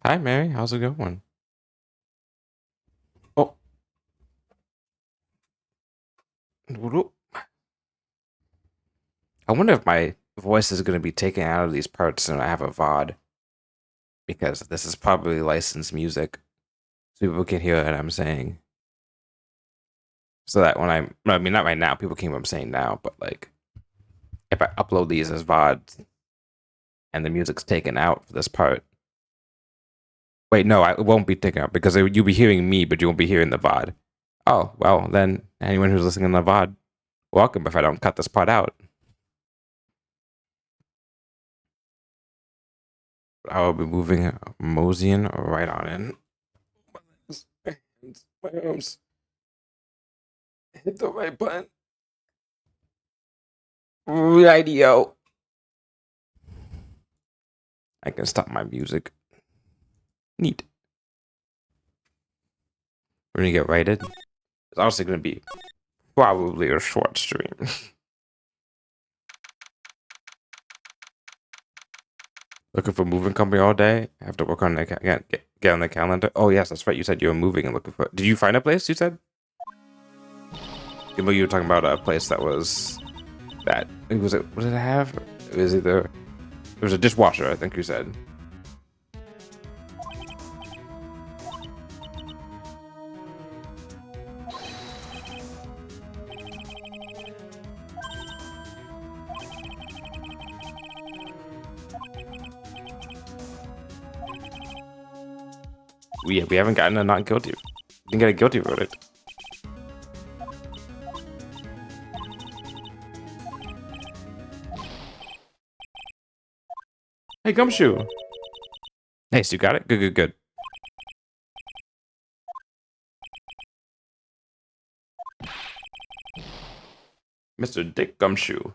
Hi, Mary. How's it going? Oh, whoop. I wonder if my voice is going to be taken out of these parts and I have a VOD because this is probably licensed music, so people can hear what I'm saying. So that when I mean, not right now, people can hear what I'm saying now, but like if I upload these as VODs and the music's taken out for this part. Wait, no, it won't be taken out because you'll be hearing me, but you won't be hearing the VOD. Oh, well, then anyone who's listening to the VOD, welcome if I don't cut this part out. I will be moving moseying right on in. My arms hit the right button. Radio. I can stop my music. Neat. We're gonna get righted. It's also gonna be probably a short stream. Looking for moving company all day. I have to work on the get on the calendar. Oh yes, that's right. You said you were moving and looking for. Did you find a place? You said. You were talking about a place that was that. Was it? What did it have? It was either. It was a dishwasher. I think you said. We haven't gotten a not guilty. Didn't get a guilty verdict. Hey, Gumshoe. Nice, you got it. Good, good, good. Mr. Dick Gumshoe.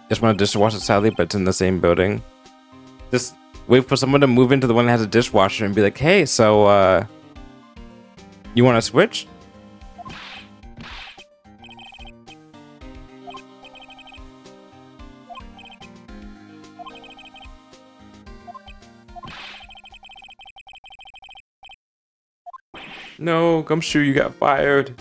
Just want a dishwasher, sadly, but it's in the same building. Just wait for someone to move into the one that has a dishwasher and be like, hey, so, you want to switch? No, Gumshoe, you got fired.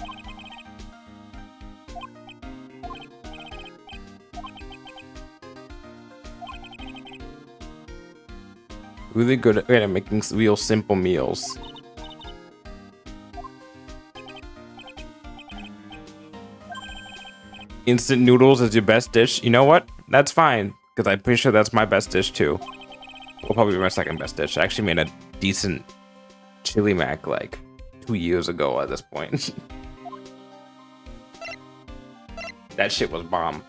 Really good at making real simple meals. Instant noodles is your best dish. You know what? That's fine, because I'm pretty sure that's my best dish too. Well, probably my second best dish. I actually made a decent chili mac like 2 years ago at this point. That shit was bomb.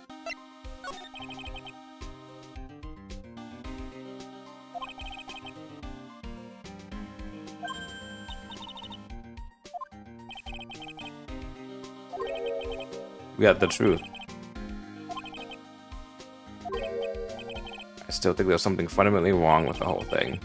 We got the truth. I still think there's something fundamentally wrong with the whole thing.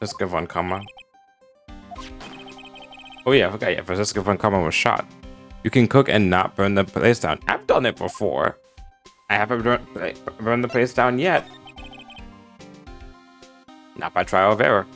Let's go on Kama. Oh yeah, I forgot. Yeah, Francisco von Karma was shot. You can cook and not burn the place down. I've done it before. I haven't burned the place down yet. Not by trial of error.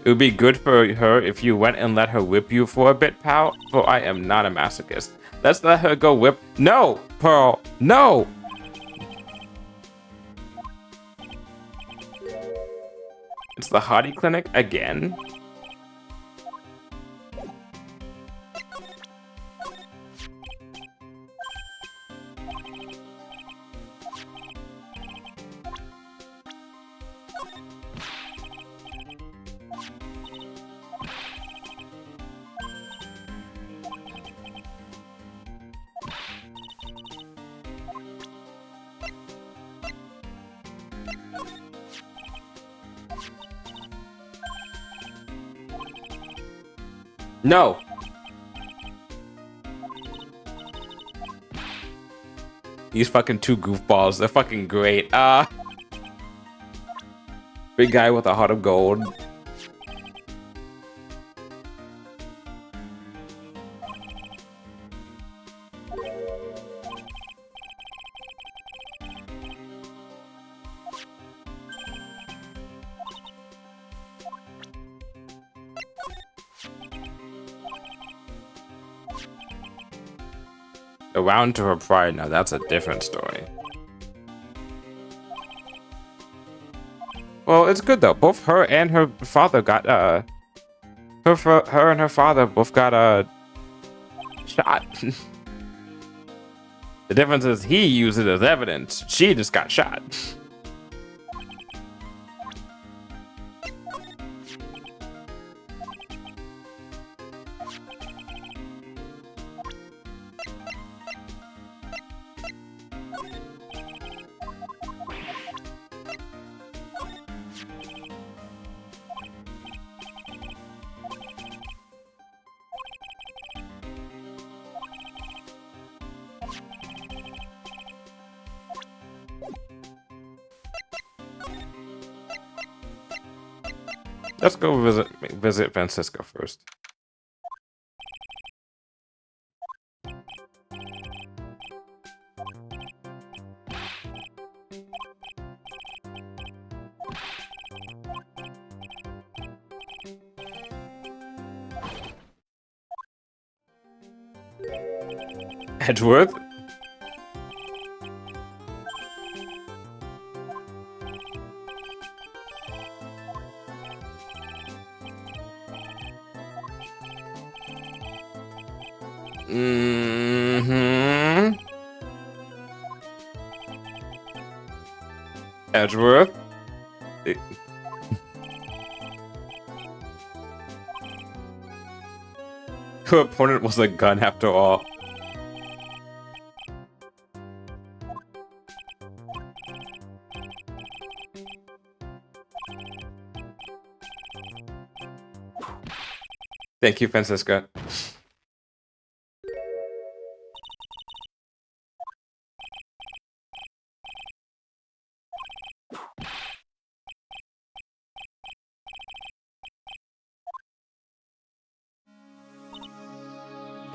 It would be good for her if you went and let her whip you for a bit, pal. For I am not a masochist. Let's let her go whip. No, Pearl, no! It's the Hottie Clinic again? No. These fucking two goofballs, they're fucking great. Big guy with a heart of gold. Around to her pride, now that's a different story. Well, it's good though. Both her and her father got her and her father both got shot. The difference is he used it as evidence. She just got shot. Let's go visit Francisca first. Edgeworth? Mm-hmm. Edgeworth? Her opponent was a gun after all. Thank you, Francisca.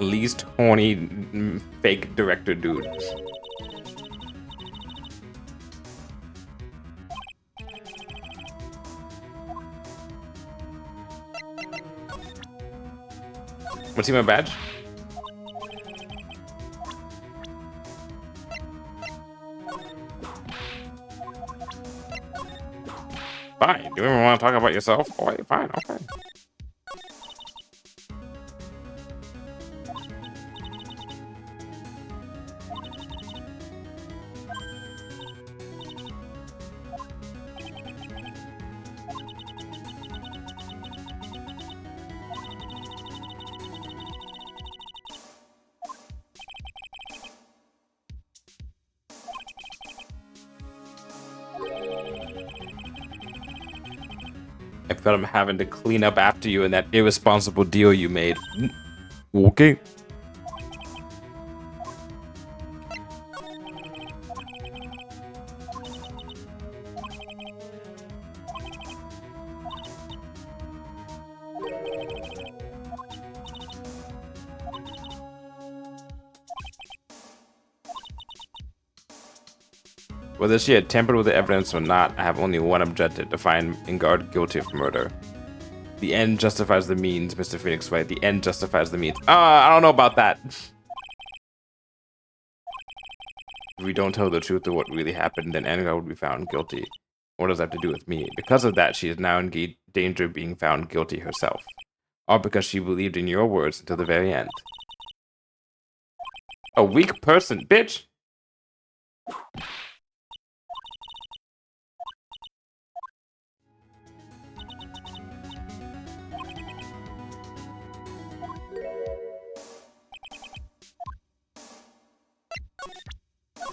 Least horny fake director dude. Want to see my badge? Fine. Do you even want to talk about yourself? Oh, wait, fine, okay. I felt I'm having to clean up after you in that irresponsible deal you made. Okay. Whether she had tampered with the evidence or not, I have only one objective: to find Ingard guilty of murder. The end justifies the means, Mr. Phoenix Wright. The end justifies the means. I don't know about that. If we don't tell the truth of what really happened, then Ingard would be found guilty. What does that have to do with me? Because of that, she is now in danger of being found guilty herself. All because she believed in your words until the very end. A weak person, bitch!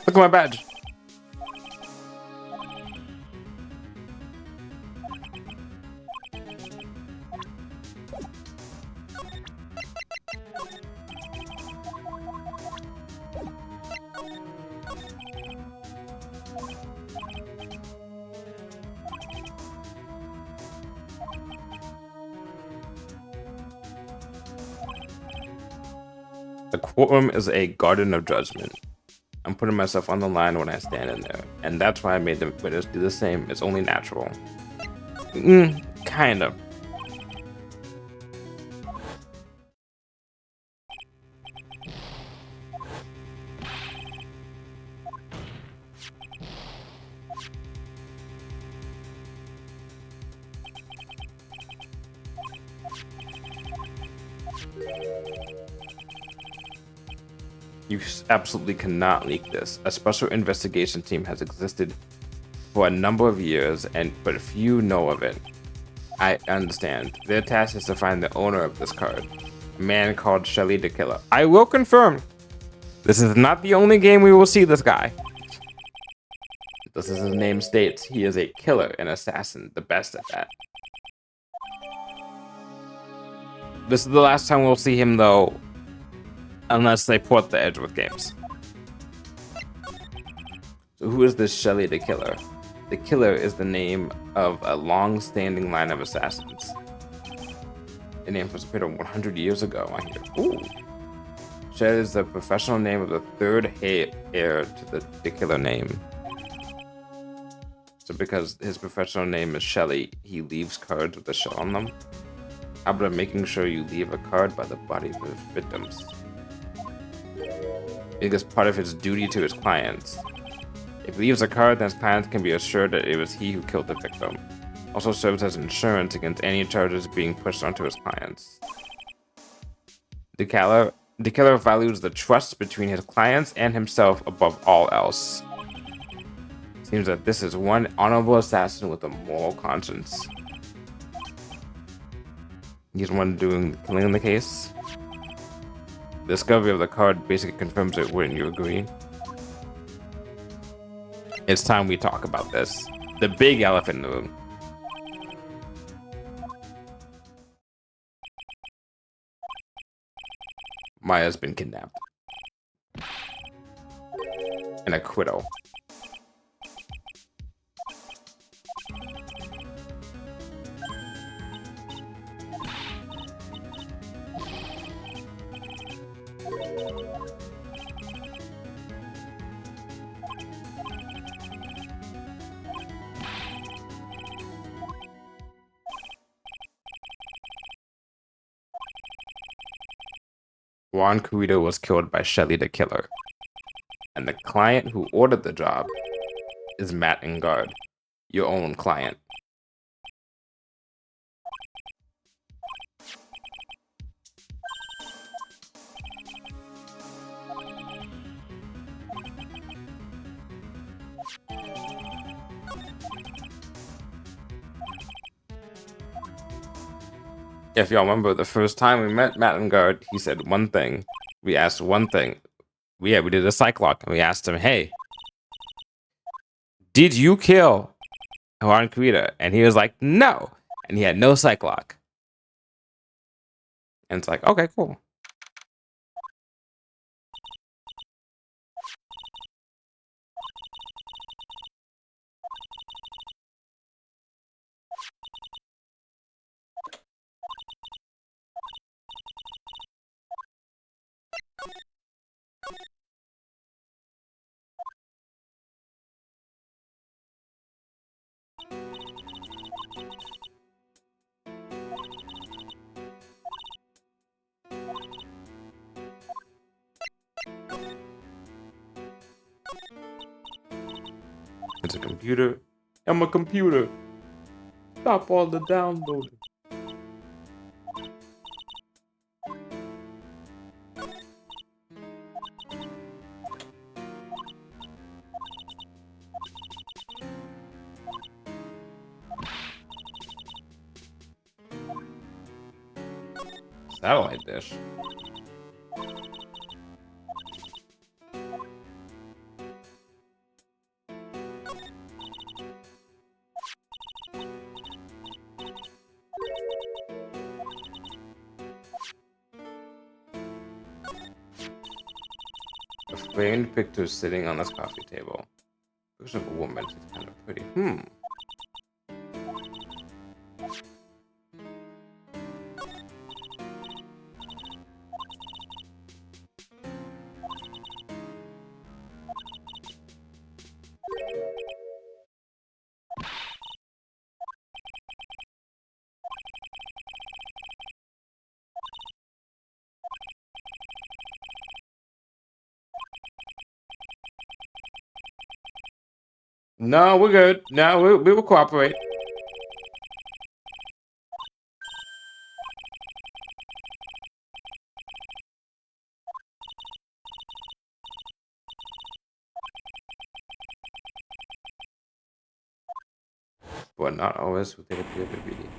Look at my badge. The courtroom is a garden of judgment. I'm putting myself on the line when I stand in there, and that's why I made the witness do the same. It's only natural. Kind of. You absolutely cannot leak this. A special investigation team has existed for a number of years, but few know of it. I understand. Their task is to find the owner of this card, a man called Shelly the Killer. I will confirm, this is not the only game we will see this guy. This is his name states. He is a killer, an assassin, the best at that. This is the last time we'll see him, though, unless they port the Edgeworth games. So who is this Shelly the Killer? The Killer is the name of a long-standing line of assassins. The name was created 100 years ago. I hear. Ooh. Shelly is the professional name of the third heir to the Killer name. So because his professional name is Shelly, he leaves cards with a shell on them. How about making sure you leave a card by the body of his victims? Because part of his duty to his clients. If he leaves a card, then his clients can be assured that it was he who killed the victim. Also serves as insurance against any charges being pushed onto his clients. The killer values the trust between his clients and himself above all else. Seems that this is one honorable assassin with a moral conscience. He's the one doing the killing in the case. The discovery of the card basically confirms it, wouldn't you agree? It's time we talk about this. The big elephant in the room. Maya's been kidnapped. An acquittal. Juan Carrito was killed by Shelly the Killer. And the client who ordered the job is Matt Engard, your own client. If y'all remember, the first time we met Matt Engard, he said one thing. We asked one thing. We did a psych lock, and we asked him, hey, did you kill Juan Carrito? And he was like, no. And he had no psych lock. And it's like, okay, cool. It's a computer. I'm a computer. Stop all the downloading. Satellite dish. A framed picture sitting on this coffee table. Looks like a woman. She's kind of pretty. No, we're good. No, we will cooperate. But not always with the beauty.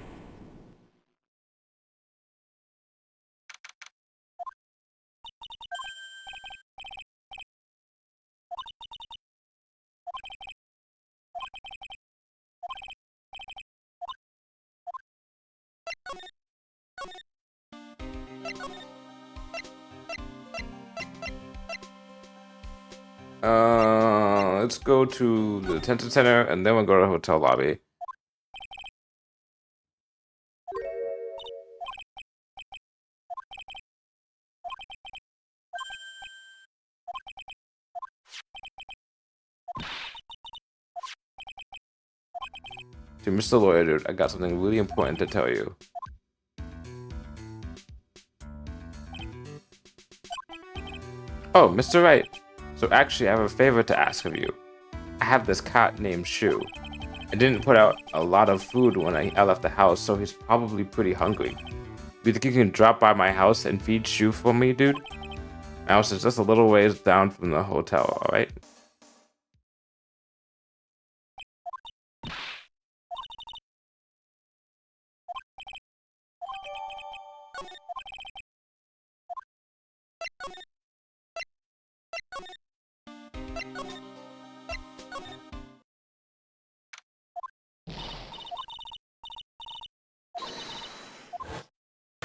Let's go to the detention center and then we'll go to the hotel lobby. To Mr. Lawyer, dude, I got something really important to tell you. Oh, Mr. Wright. So actually, I have a favor to ask of you. I have this cat named Shu. I didn't put out a lot of food when I left the house, so he's probably pretty hungry. Do you think you can drop by my house and feed Shu for me, dude? My house is just a little ways down from the hotel, alright?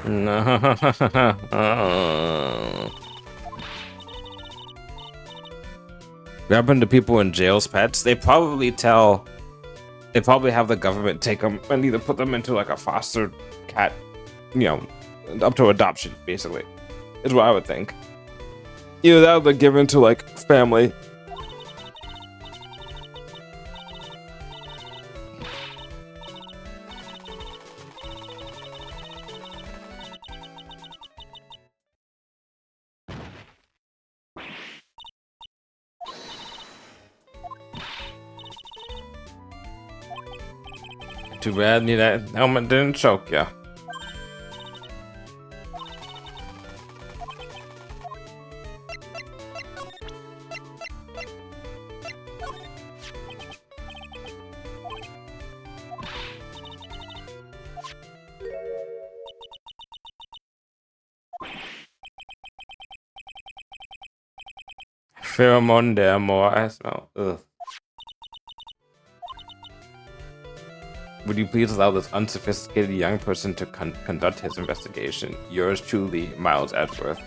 No. What happened to people in jail's pets? They probably have the government take them and either put them into like a foster cat, up to adoption, basically, is what I would think. Either that or they're given to like family. Too bad that helmet didn't choke ya. Pheromone there more. I smell. Ugh. Would you please allow this unsophisticated young person to conduct his investigation? Yours truly, Miles Edgeworth.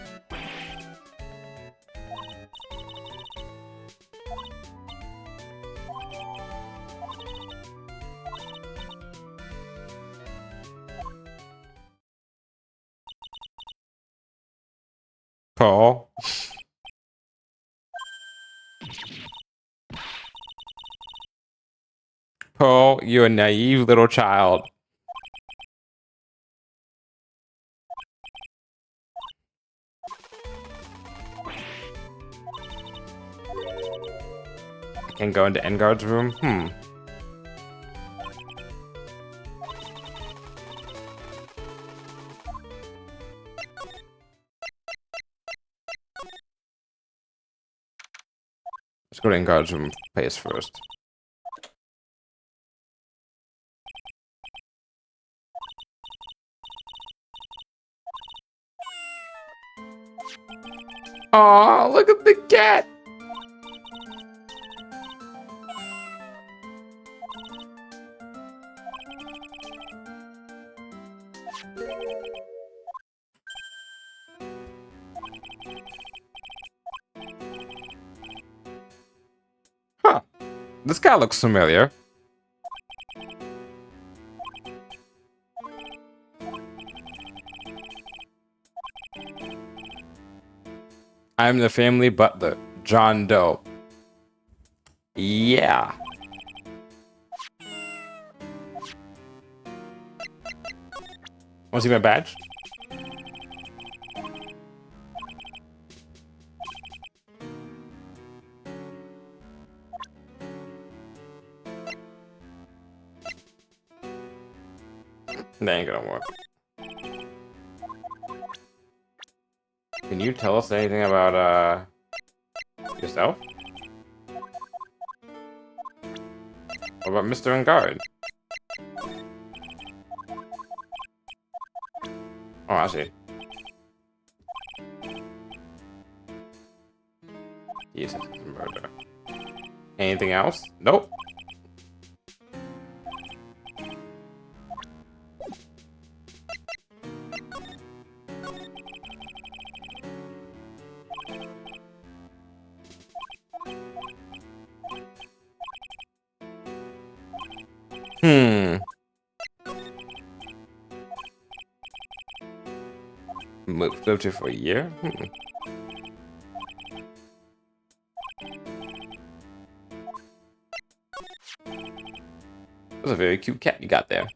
Paul. Paul, you're a naive little child. I can go into Engard's room? Let's go to Engard's room place first. Aw, look at the cat! Huh. This guy looks familiar. I'm the family butler, John Doe. Yeah. Want to see my badge? That ain't gonna work. Can you tell us anything about, yourself? What about Mr. Engard? Oh, I see. Jesus, murder. Anything else? Nope. Hmm. Lived here for a year? Hmm. That's a very cute cat you got there.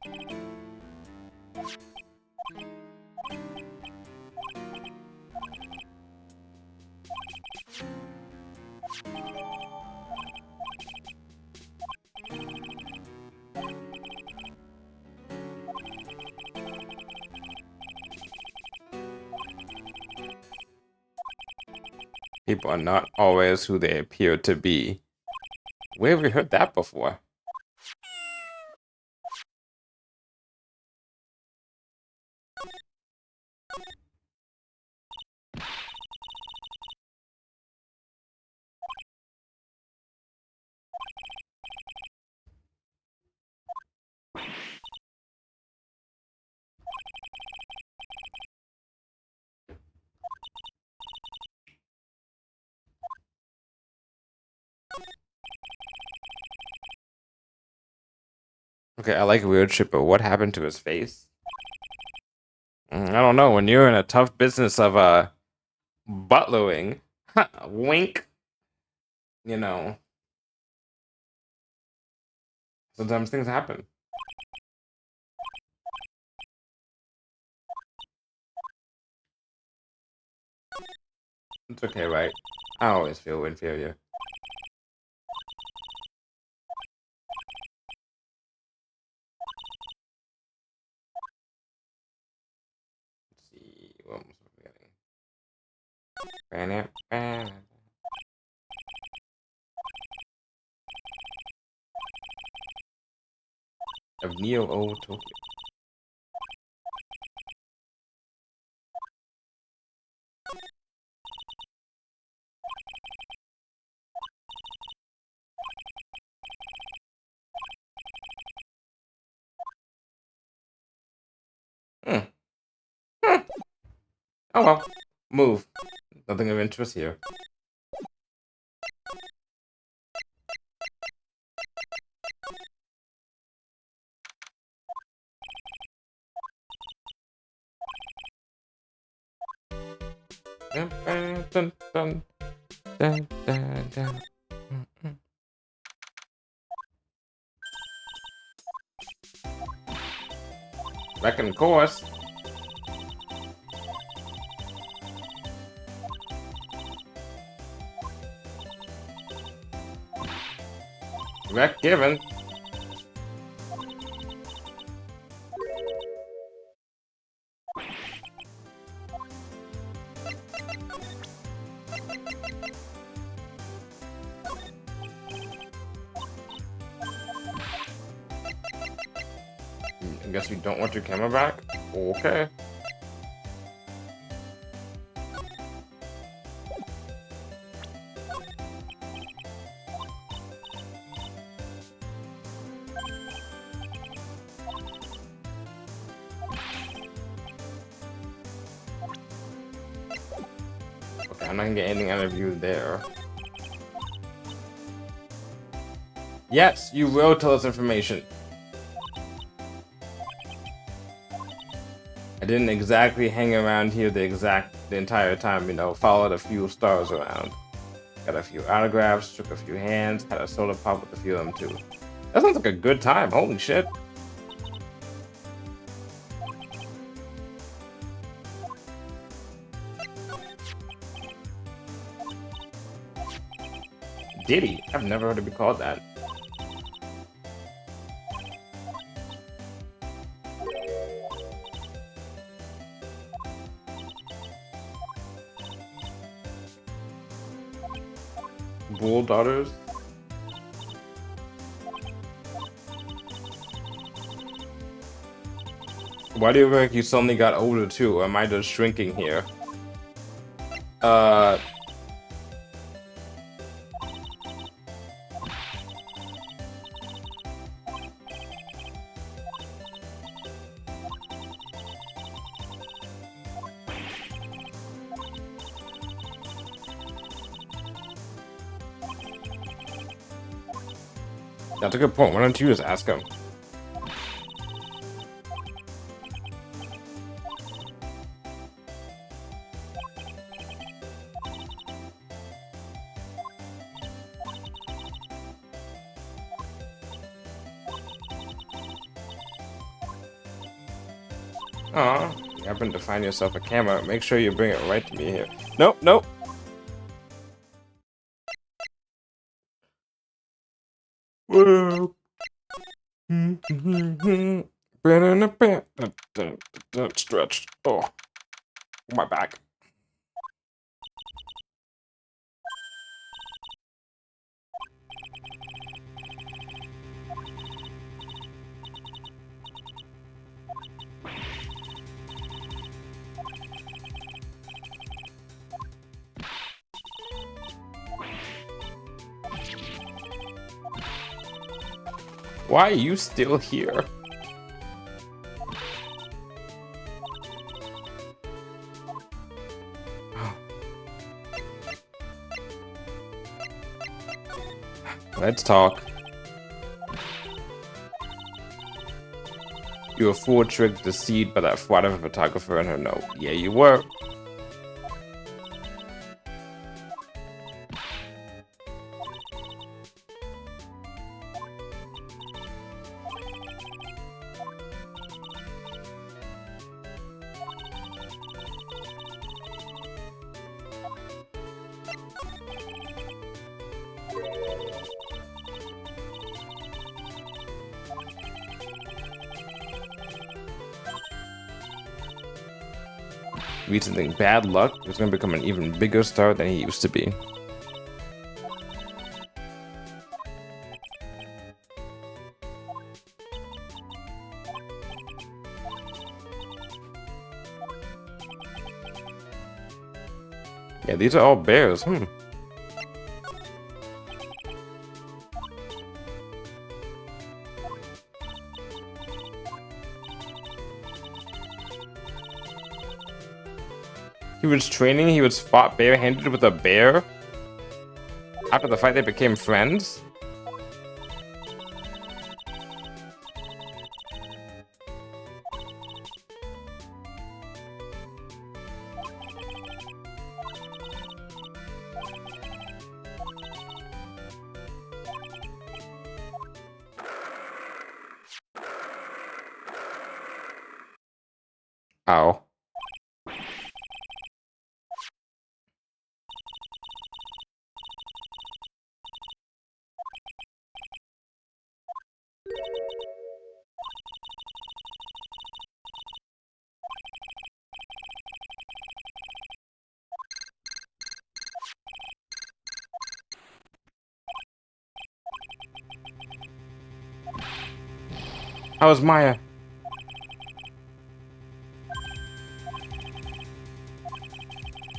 People are not always who they appear to be. Where have we heard that before? Okay, I like weird shit, but what happened to his face? I don't know. When you're in a tough business of butlering, wink. You know, sometimes things happen. It's okay, right? I always feel inferior. Let's see, what was I forgetting? Of Neo O Tokyo. Hmm. Hmm. Oh well. Move. Nothing of interest here. Dun, dun, dun, dun, dun, dun, dun. Second course. Rec given. I guess you don't want your camera back? Okay. Okay, I'm not gonna get anything out of you there. Yes, you will tell us information. I didn't exactly hang around here the entire time, you know, followed a few stars around. Got a few autographs, shook a few hands, had a soda pop with a few of them too. That sounds like a good time, holy shit. Diddy, I've never heard it be called that. Bull daughters? Why do you think you suddenly got older too? Or am I just shrinking here? Uh... That's a good point. Why don't you just ask him? Aw, you happen to find yourself a camera. Make sure you bring it right to me here. Nope, nope. Whoa. Stretch. Oh, my back. Why are you still here? Let's talk. You were fool tricked, deceived by that fraud of a photographer and her note. Yeah, you were. Read something bad luck, he's gonna become an even bigger star than he used to be. Yeah, these are all bears, He was training, he was fought barehanded with a bear? After the fight, they became friends? Ow. How's Maya?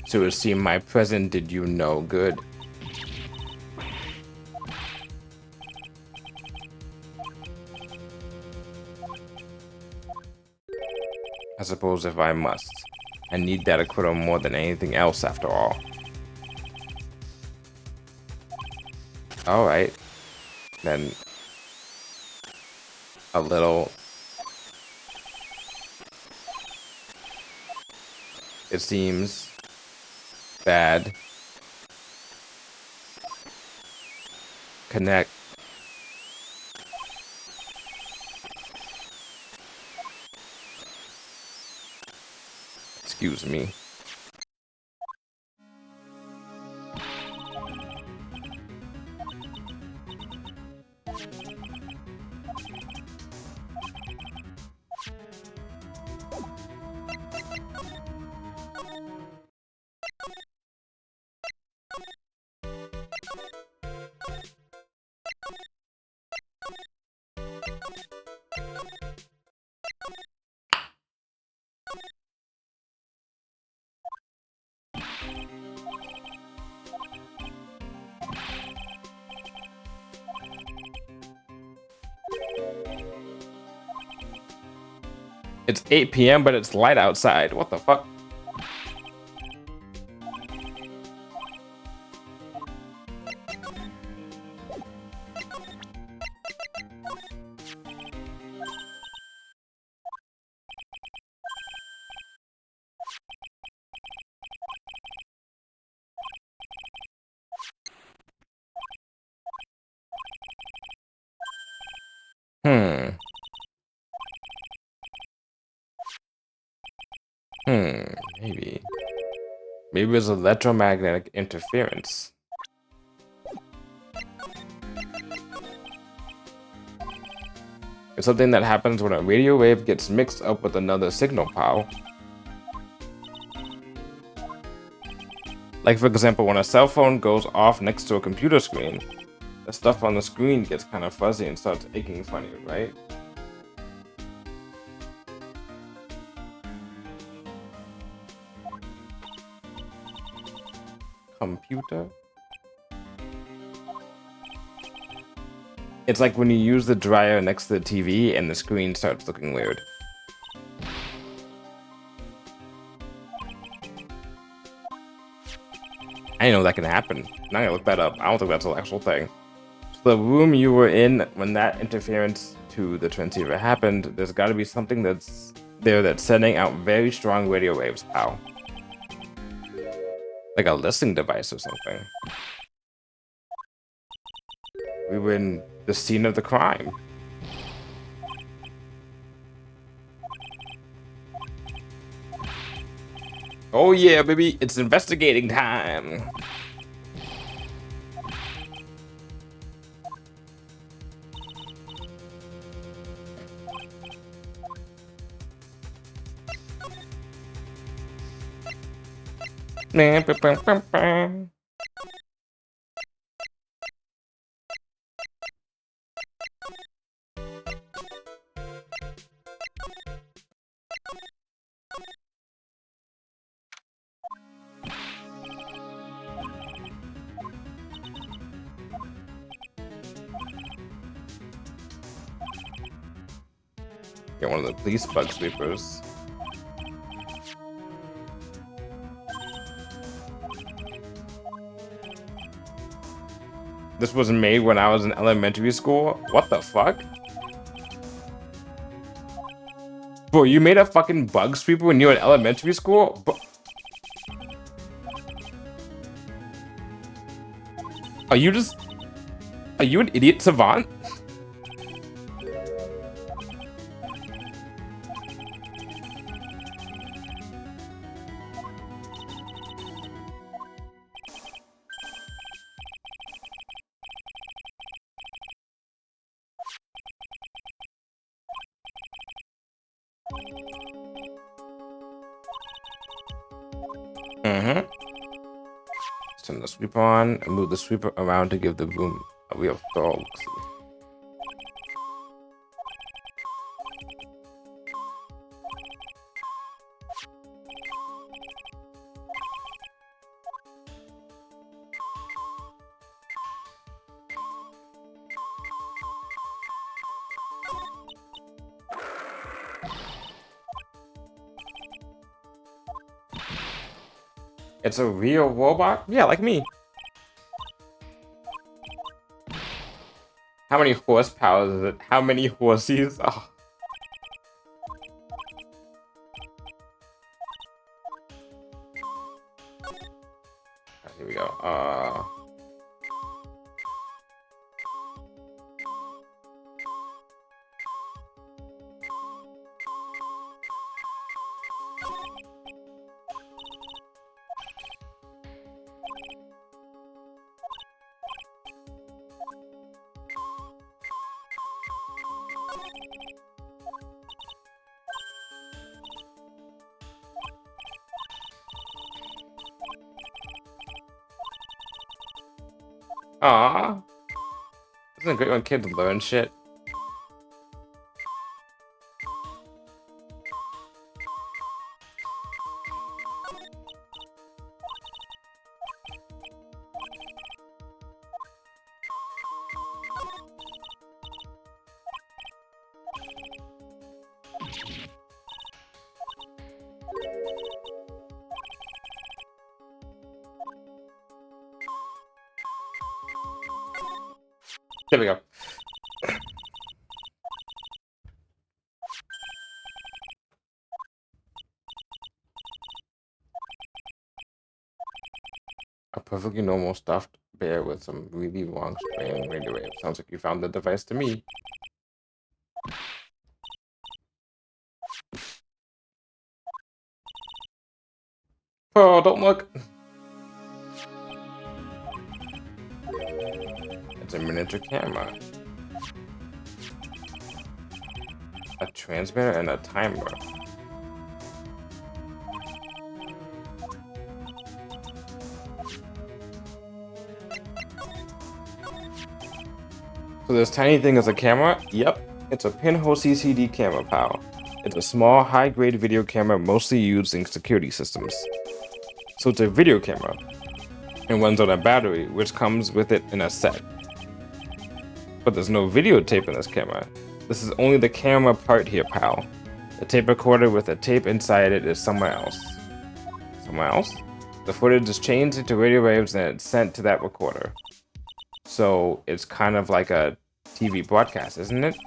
So it seemed my present did you no good. I suppose if I must. I need that acquittal more than anything else after all. Alright. Then a little. It seems bad. Connect. Excuse me. It's 8 p.m., but it's light outside. What the fuck? Hmm. Maybe. Maybe it's electromagnetic interference. It's something that happens when a radio wave gets mixed up with another signal, pal. Like, for example, when a cell phone goes off next to a computer screen, the stuff on the screen gets kind of fuzzy and starts aching funny, right? Computer? It's like when you use the dryer next to the TV and the screen starts looking weird. I didn't know that can happen. Now I gotta look that up. I don't think that's an actual thing. So the room you were in when that interference to the transceiver happened, there's gotta be something that's there that's sending out very strong radio waves, pal. Like a listening device or something. We were in the scene of the crime. Oh yeah, baby, it's investigating time. Get one of the police bug sweepers. This was made when I was in elementary school? What the fuck? Bro, you made a fucking bug sweeper when you were in elementary school? Are you just... Are you an idiot savant? Turn the sweeper on and move the sweeper around to give the room a real thorough. It's a real robot? Yeah, like me. How many horsepower is it? How many horses? Oh. Here we go. Aw. Isn't it great when kids learn shit? There we go. A perfectly normal stuffed bear with some really long strand radio wave. Sounds like you found the device to me. Oh, don't look. It's a miniature camera. A transmitter and a timer. So this tiny thing is a camera? Yep, it's a pinhole CCD camera, pal. It's a small, high-grade video camera mostly used in security systems. So it's a video camera, and runs on a battery, which comes with it in a set. But there's no videotape in this camera. This is only the camera part here, pal. The tape recorder with the tape inside it is somewhere else. Somewhere else? The footage is changed into radio waves and it's sent to that recorder. So it's kind of like a TV broadcast, isn't it?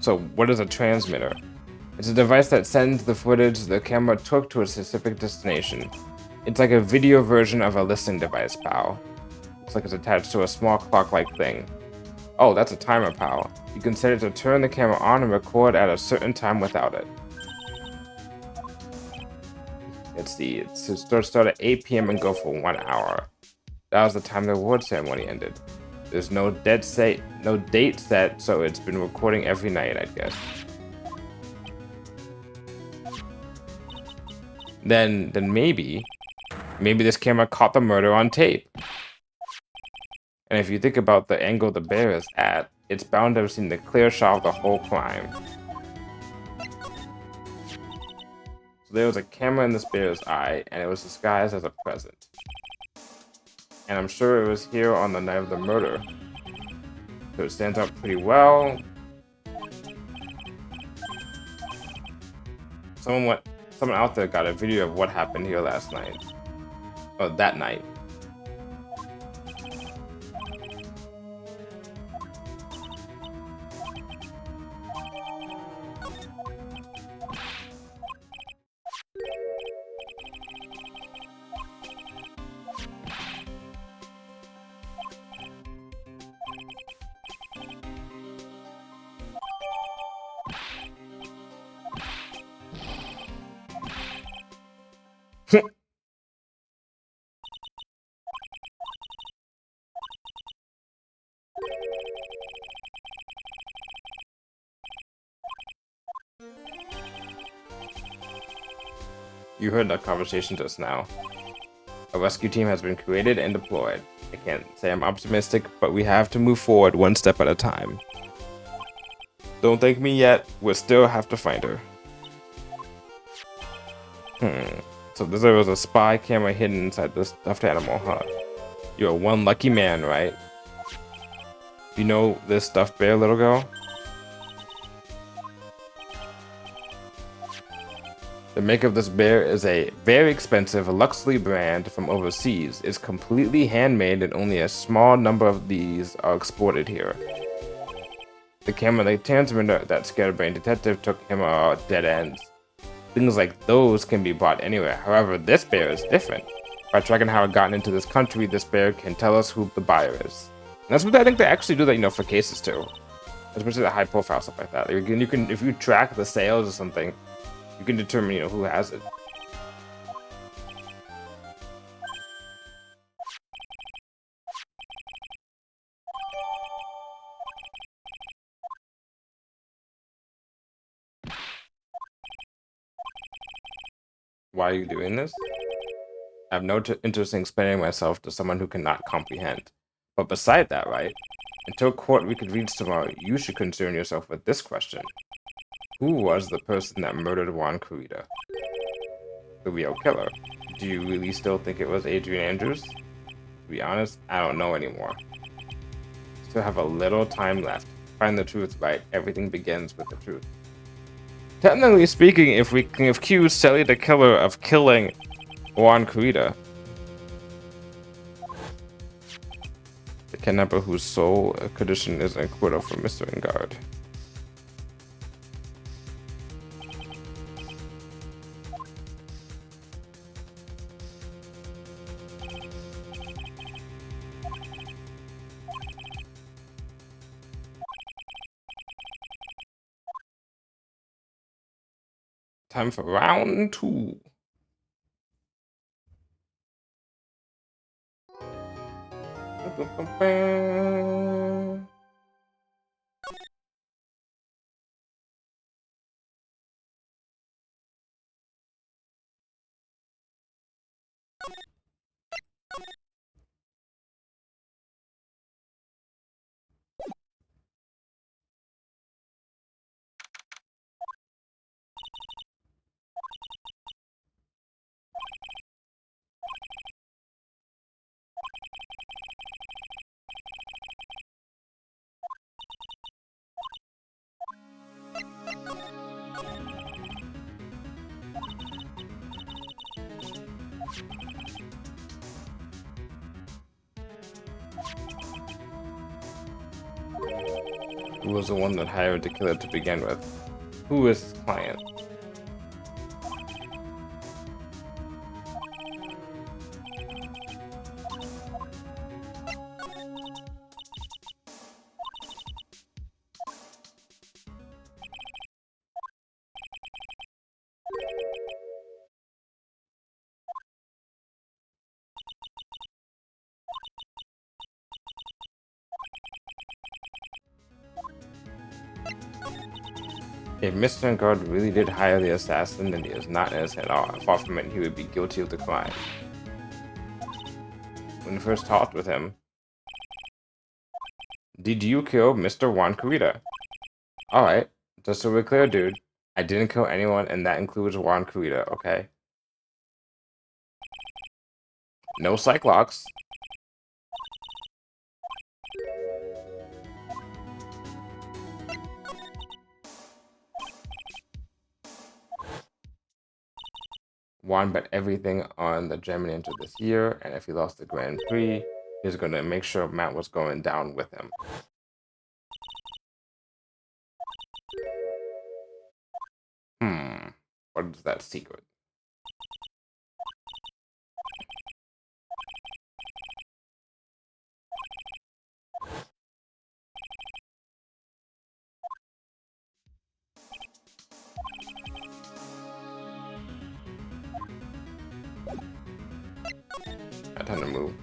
So what is a transmitter? It's a device that sends the footage the camera took to a specific destination. It's like a video version of a listening device, pal. Looks like it's attached to a small clock-like thing. Oh, that's a timer, pal. You can set it to turn the camera on and record at a certain time without it. Let's see, it's to start at 8 p.m. and go for 1 hour. That was the time the award ceremony ended. There's no date set, so it's been recording every night, I guess. Then maybe this camera caught the murder on tape. And if you think about the angle the bear is at, it's bound to have seen the clear shot of the whole crime. So there was a camera in this bear's eye, and it was disguised as a present. And I'm sure it was here on the night of the murder. So it stands out pretty well. Someone out there got a video of what happened here last night. Or that night. You heard that conversation just now. A rescue team has been created and deployed. I can't say I'm optimistic, but we have to move forward one step at a time. Don't thank me yet, we'll still have to find her. So there was a spy camera hidden inside this stuffed animal, huh? You're one lucky man, right? You know this stuffed bear, little girl? The make of this bear is a very expensive luxury brand from overseas. It's completely handmade and only a small number of these are exported here. The camera like transmitter that Scatterbrain Detective took him are dead ends. Things like those can be bought anywhere. However, this bear is different. By tracking how it got into this country, this bear can tell us who the buyer is. And that's what I think they actually do that, you know, for cases too. Especially the high profile stuff like that. You can if you track the sales or something, you can determine, you know, who has it. Why are you doing this? I have no interest in explaining myself to someone who cannot comprehend. But beside that, right? Until court reconvenes tomorrow, you should concern yourself with this question. Who was the person that murdered Juan Carita? The real killer. Do you really still think it was Adrian Andrews? To be honest, I don't know anymore. Still have a little time left. Find the truth, right? Everything begins with the truth. Technically speaking, if we can accuse Sally the killer of killing Juan Carita, kidnapper whose sole condition is a quota for Mr. Engard. Time for round 2. Who was the one that hired the killer to begin with? Who is his client? If Mr. Engard really did hire the assassin, then he is not innocent at all. Far from it, he would be guilty of the crime. When we first talked with him, did you kill Mr. Juan Carita? Alright, just so we're clear, dude. I didn't kill anyone, and that includes Juan Carita, okay? No Cyclops. Juan bet everything on the German Inter this year, and if he lost the Grand Prix, he's going to make sure Matt was going down with him. What is that secret? Time to move.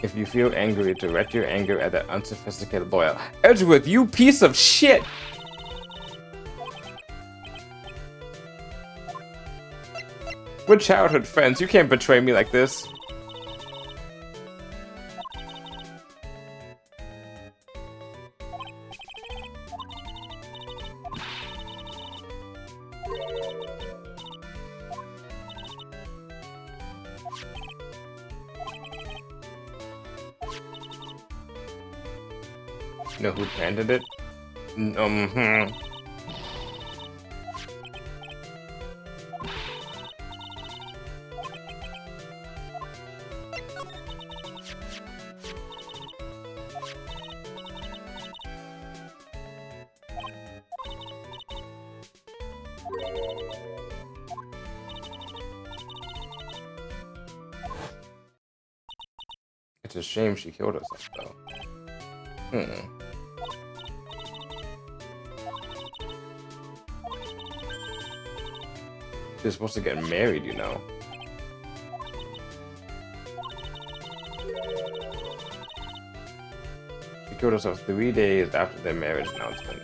If you feel angry, direct your anger at that unsophisticated lawyer. Edgeworth, you piece of shit! We're childhood friends. You can't betray me like this. You know who planted it? It's a shame she killed herself, though. She's supposed to get married, you know. She killed herself 3 days after their marriage announcement.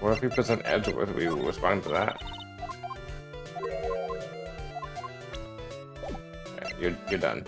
What if we present edge with? We will respond to that. Yeah, you're done.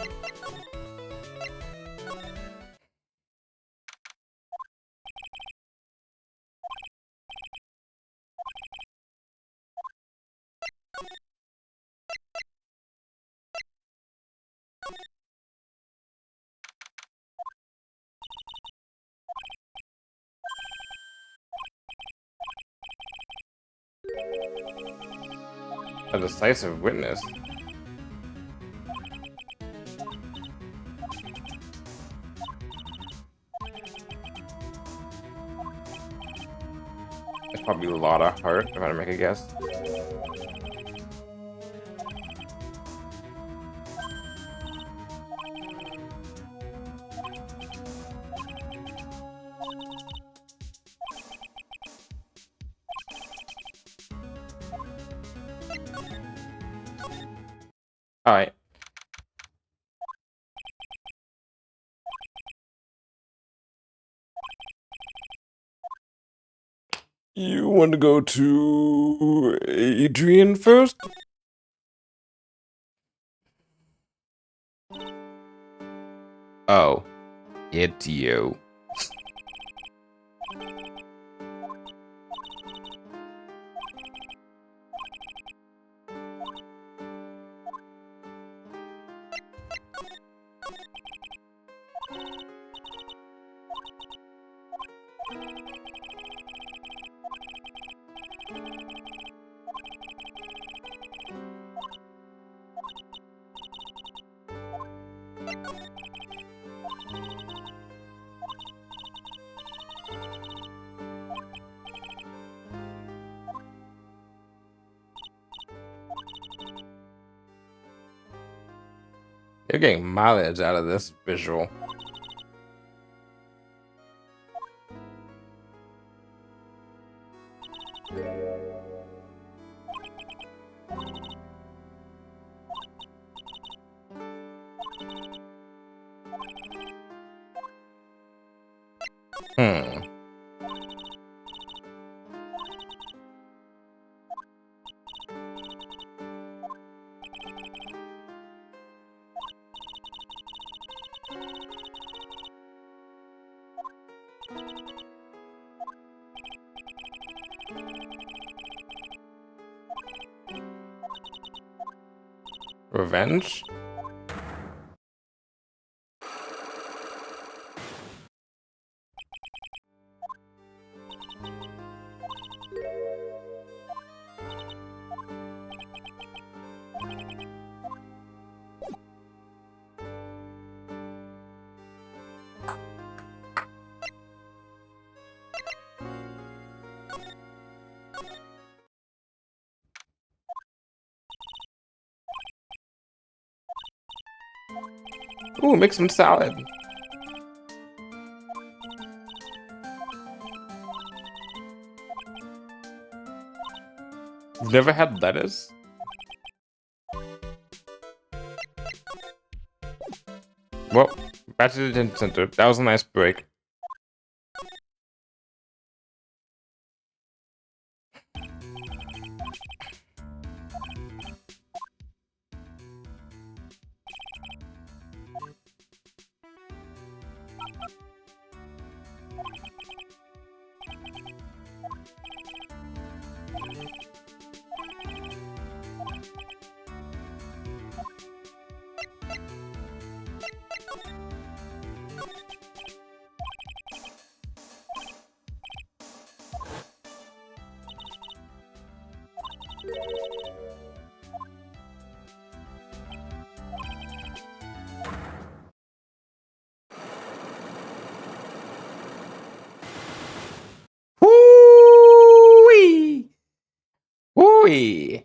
A decisive witness. It's probably a lot of heart, if I had to make a guess. Alright. You want to go to Adrian first? Oh, it's you. You're getting mileage out of this visual. Hmm. Revenge? Ooh, make some salad. You've never had lettuce? Well, back to the detention center. That was a nice break. Woo-wee! Woo-wee!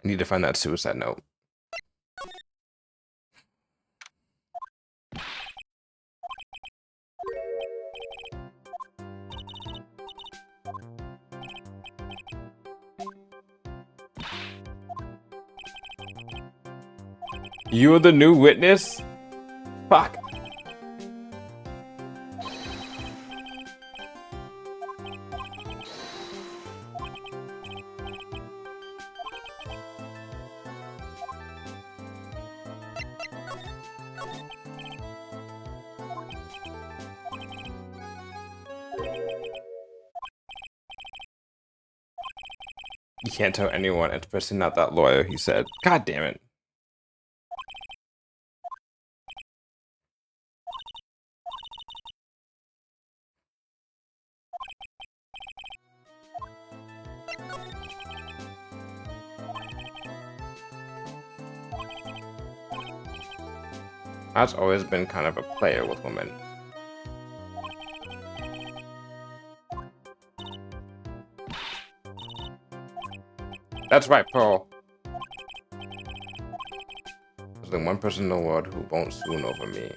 I need to find that suicide note. You're the new witness? Fuck. You can't tell anyone, especially not that lawyer, he said. God damn it. I've always been kind of a player with women. That's right, Pearl. There's only one person in the world who won't swoon over me.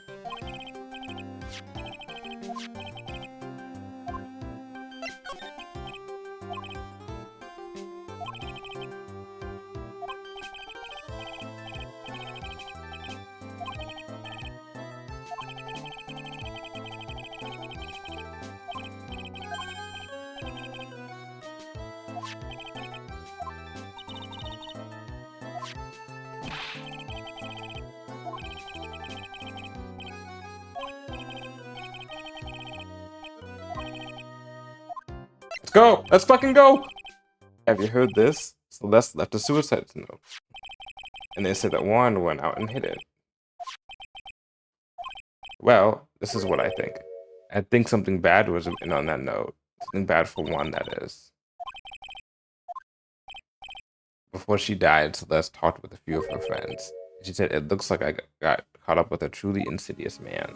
Let's go! Let's fucking go! Have you heard this? Celeste left a suicide note. And they said that Juan went out and hid it. Well, this is what I think. I think something bad was written on that note. Something bad for Juan, that is. Before she died, Celeste talked with a few of her friends. She said, "It looks like I got caught up with a truly insidious man."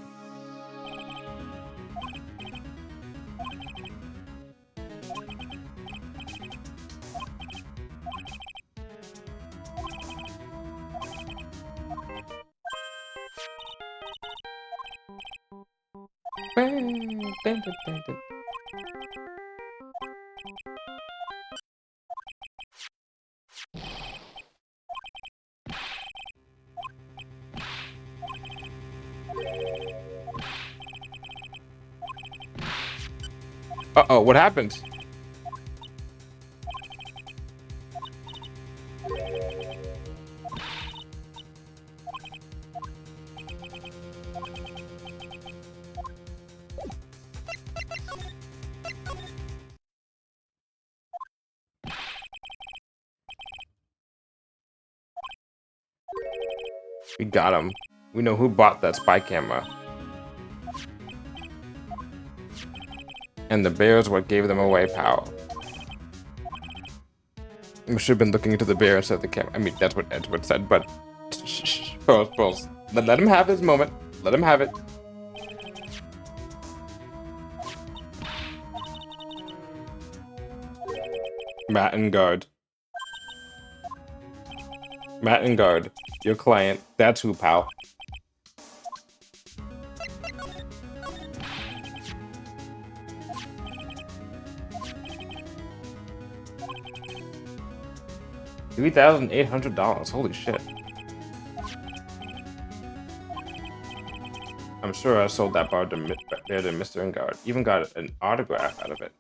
Uh-oh, what happened? We got him. We know who bought that spy camera. And the bear's what gave them away, pal. We should have been looking into the bear instead of the camera. I mean, that's what Edward said, but... Shh, Pearls. Let him have his moment. Let him have it. Matt and Guard. Matt and Guard. Your client. That's who, pal. $3,800. Holy shit. I'm sure I sold that bar to Mr. Engard. Even got an autograph out of it.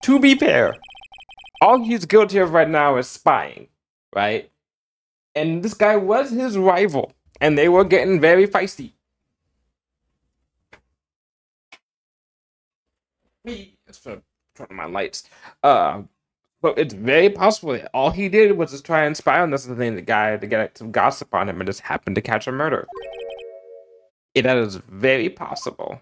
To be fair, all he's guilty of right now is spying, right? And this guy was his rival, and they were getting very feisty. It's for turning my lights. But it's very possible that all he did was just try and spy on this thing, the guy, to get some gossip on him, and just happened to catch a murder. That is very possible.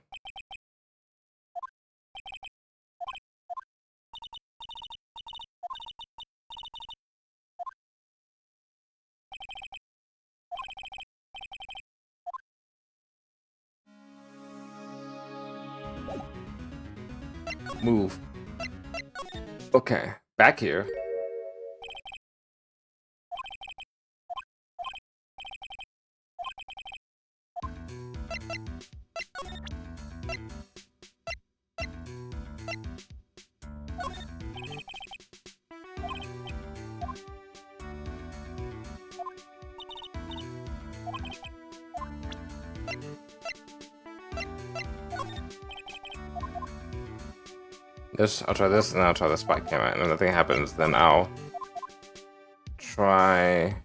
Move. Okay, back here. I'll try this, and I'll try the spot camera. And if nothing happens, then I'll try.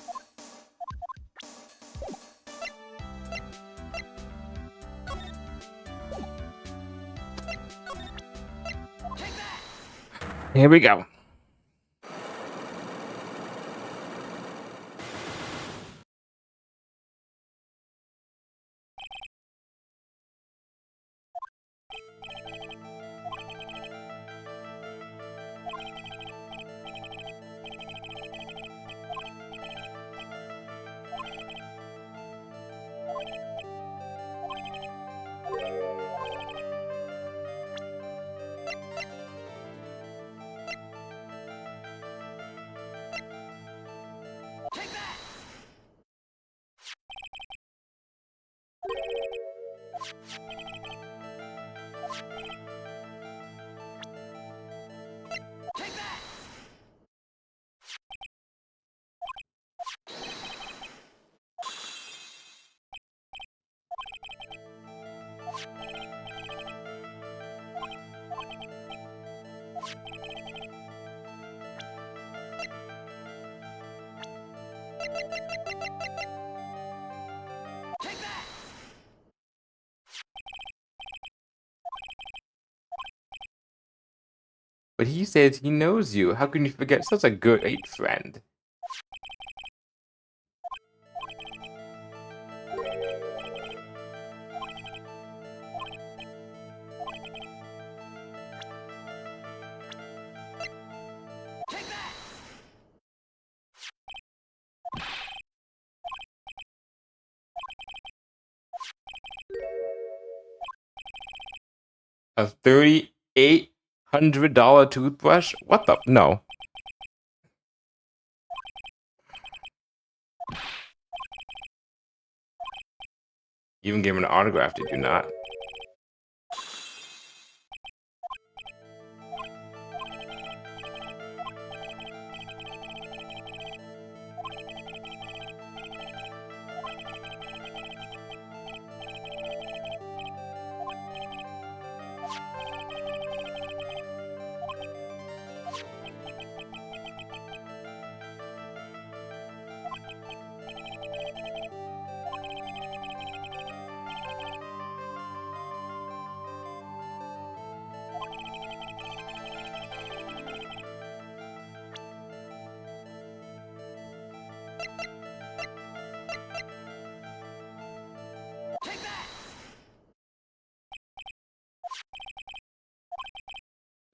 Here we go. But he says he knows you. How can you forget such a great friend? A $3,800 toothbrush? What the? No. You even gave him an autograph, did you not?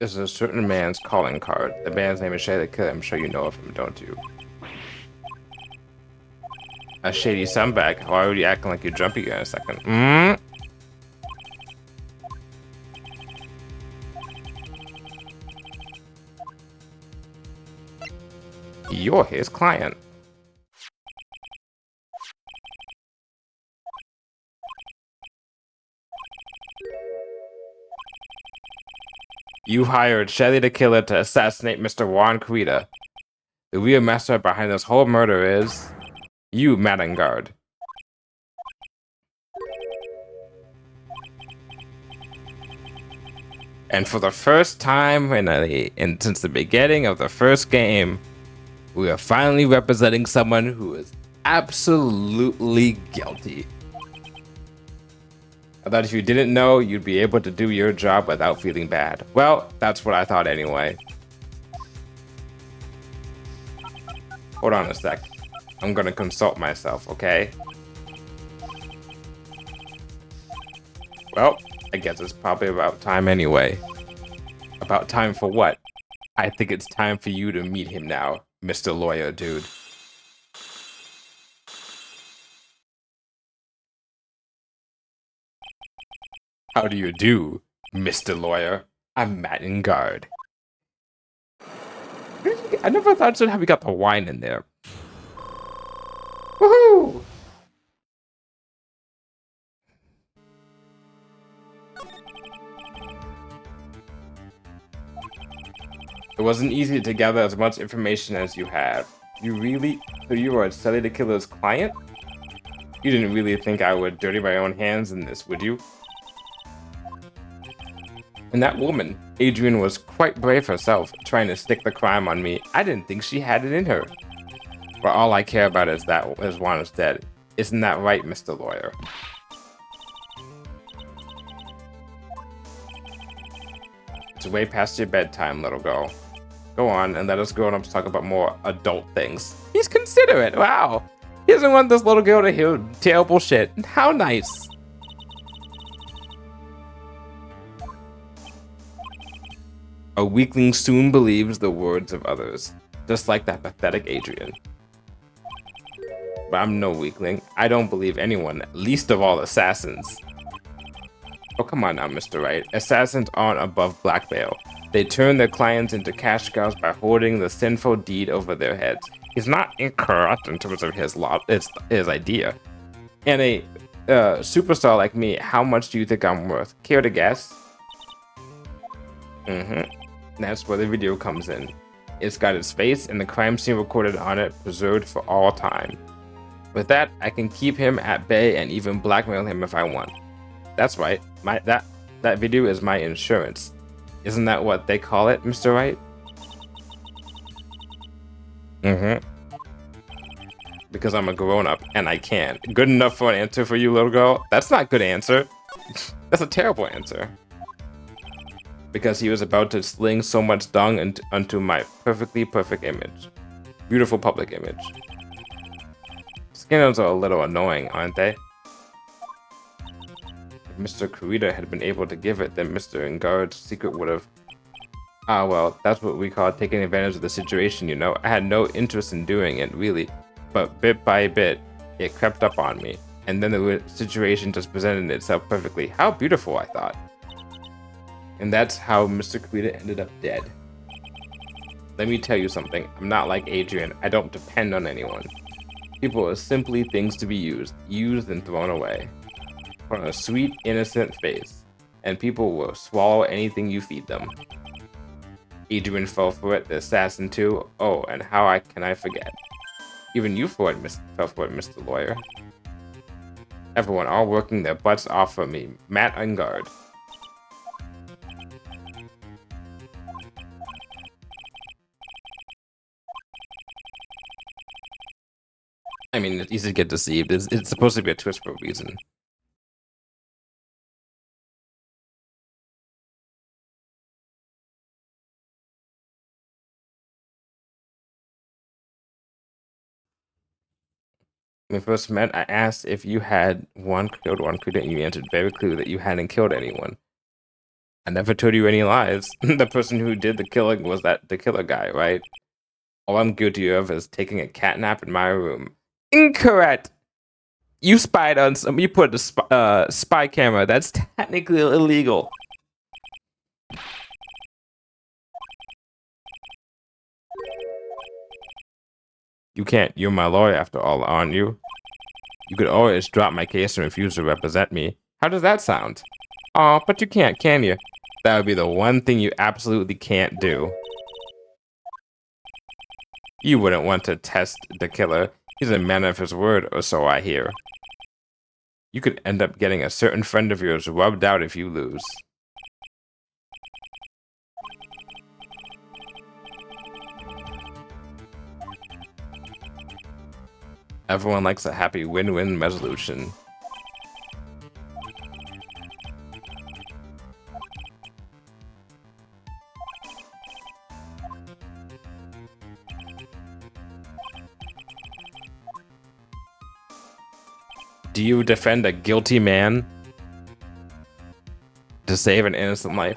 This is a certain man's calling card. The man's name is Shay the Killer. I'm sure you know of him, don't you? A shady scumbag. Why are you acting like you're jumpy in a second? You're his client. You hired Shelly the Killer to assassinate Mr. Juan Quita. The real master behind this whole murder is you, Madangard. And for the first time since the beginning of the first game, we are finally representing someone who is absolutely guilty. I thought if you didn't know, you'd be able to do your job without feeling bad. Well, that's what I thought anyway. Hold on a sec. I'm gonna consult myself, okay? Well, I guess it's probably about time anyway. About time for what? I think it's time for you to meet him now, Mr. Lawyer Dude. How do you do, Mr. Lawyer? I'm Matt in guard. I never thought so how we got the wine in there. Woohoo! It wasn't easy to gather as much information as you have. So you are Sally the Killer's client? You didn't really think I would dirty my own hands in this, would you? And that woman, Adrian, was quite brave herself, trying to stick the crime on me. I didn't think she had it in her. But all I care about is that Juan is dead. Isn't that right, Mr. Lawyer? It's way past your bedtime, little girl. Go on and let us grown-ups talk about more adult things. He's considerate, wow. He doesn't want this little girl to hear terrible shit. How nice. A weakling soon believes the words of others, just like that pathetic Adrian. But I'm no weakling. I don't believe anyone, least of all assassins. Oh, come on now, Mr. Wright. Assassins aren't above blackmail. They turn their clients into cash cows by hoarding the sinful deed over their heads. He's not incorrect in terms of his idea. And a superstar like me, how much do you think I'm worth? Care to guess? That's where the video comes in. It's got his face and the crime scene recorded on it, preserved for all time. With that, I can keep him at bay and even blackmail him if I want. That's right. That video is my insurance. Isn't that what they call it, Mr. Wright? Because I'm a grown-up and I can. Good enough for an answer for you, little girl? That's not a good answer. That's a terrible answer. Because he was about to sling so much dung onto my perfectly perfect image. Beautiful public image. Scandals are a little annoying, aren't they? If Mr. Kurita had been able to give it, then Mr. Engard's secret would have... Ah, well, that's what we call taking advantage of the situation, you know? I had no interest in doing it, really. But bit by bit, it crept up on me. And then the situation just presented itself perfectly. How beautiful, I thought. And that's how Mr. Kurita ended up dead. Let me tell you something. I'm not like Adrian. I don't depend on anyone. People are simply things to be used and thrown away. Put on a sweet, innocent face, and people will swallow anything you feed them. Adrian fell for it, the assassin too. Oh, and how can I forget? Even you fell for it, Mr. Lawyer. Everyone all working their butts off for me. Matt on guard. I mean, it's easy to get deceived. It's supposed to be a twist for a reason. When we first met, I asked if you had killed one Kurita, and you answered very clearly that you hadn't killed anyone. I never told you any lies. The person who did the killing was the killer guy, right? All I'm guilty of is taking a catnap in my room. Incorrect! You spied on some. You put a spy camera. That's technically illegal. You can't. You're my lawyer after all, aren't you? You could always drop my case and refuse to represent me. How does that sound? Aw, but you can't, can you? That would be the one thing you absolutely can't do. You wouldn't want to test the killer. He's a man of his word, or so I hear. You could end up getting a certain friend of yours rubbed out if you lose. Everyone likes a happy win-win resolution. Do you defend a guilty man to save an innocent life?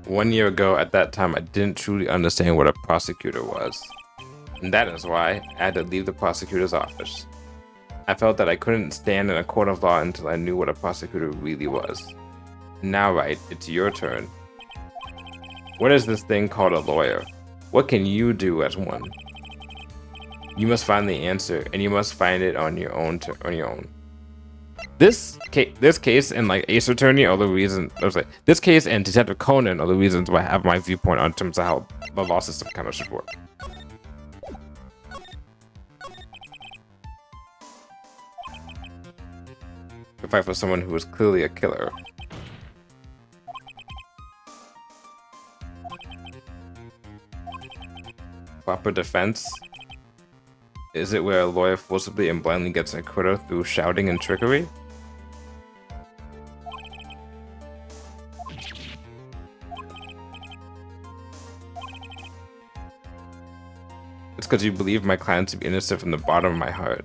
One year ago, at that time, I didn't truly understand what a prosecutor was. And that is why I had to leave the prosecutor's office. I felt that I couldn't stand in a court of law until I knew what a prosecutor really was. Now, Wright, it's your turn. What is this thing called a lawyer? What can you do as one? You must find the answer, and you must find it on your own. This case and like Ace Attorney are the reason. This case and Detective Conan are the reasons why I have my viewpoint on terms of how the law system kind of should work. To fight for someone who is clearly a killer. Proper defense. Is it where a lawyer forcibly and blindly gets an acquittal through shouting and trickery? It's because you believe my client to be innocent from the bottom of my heart.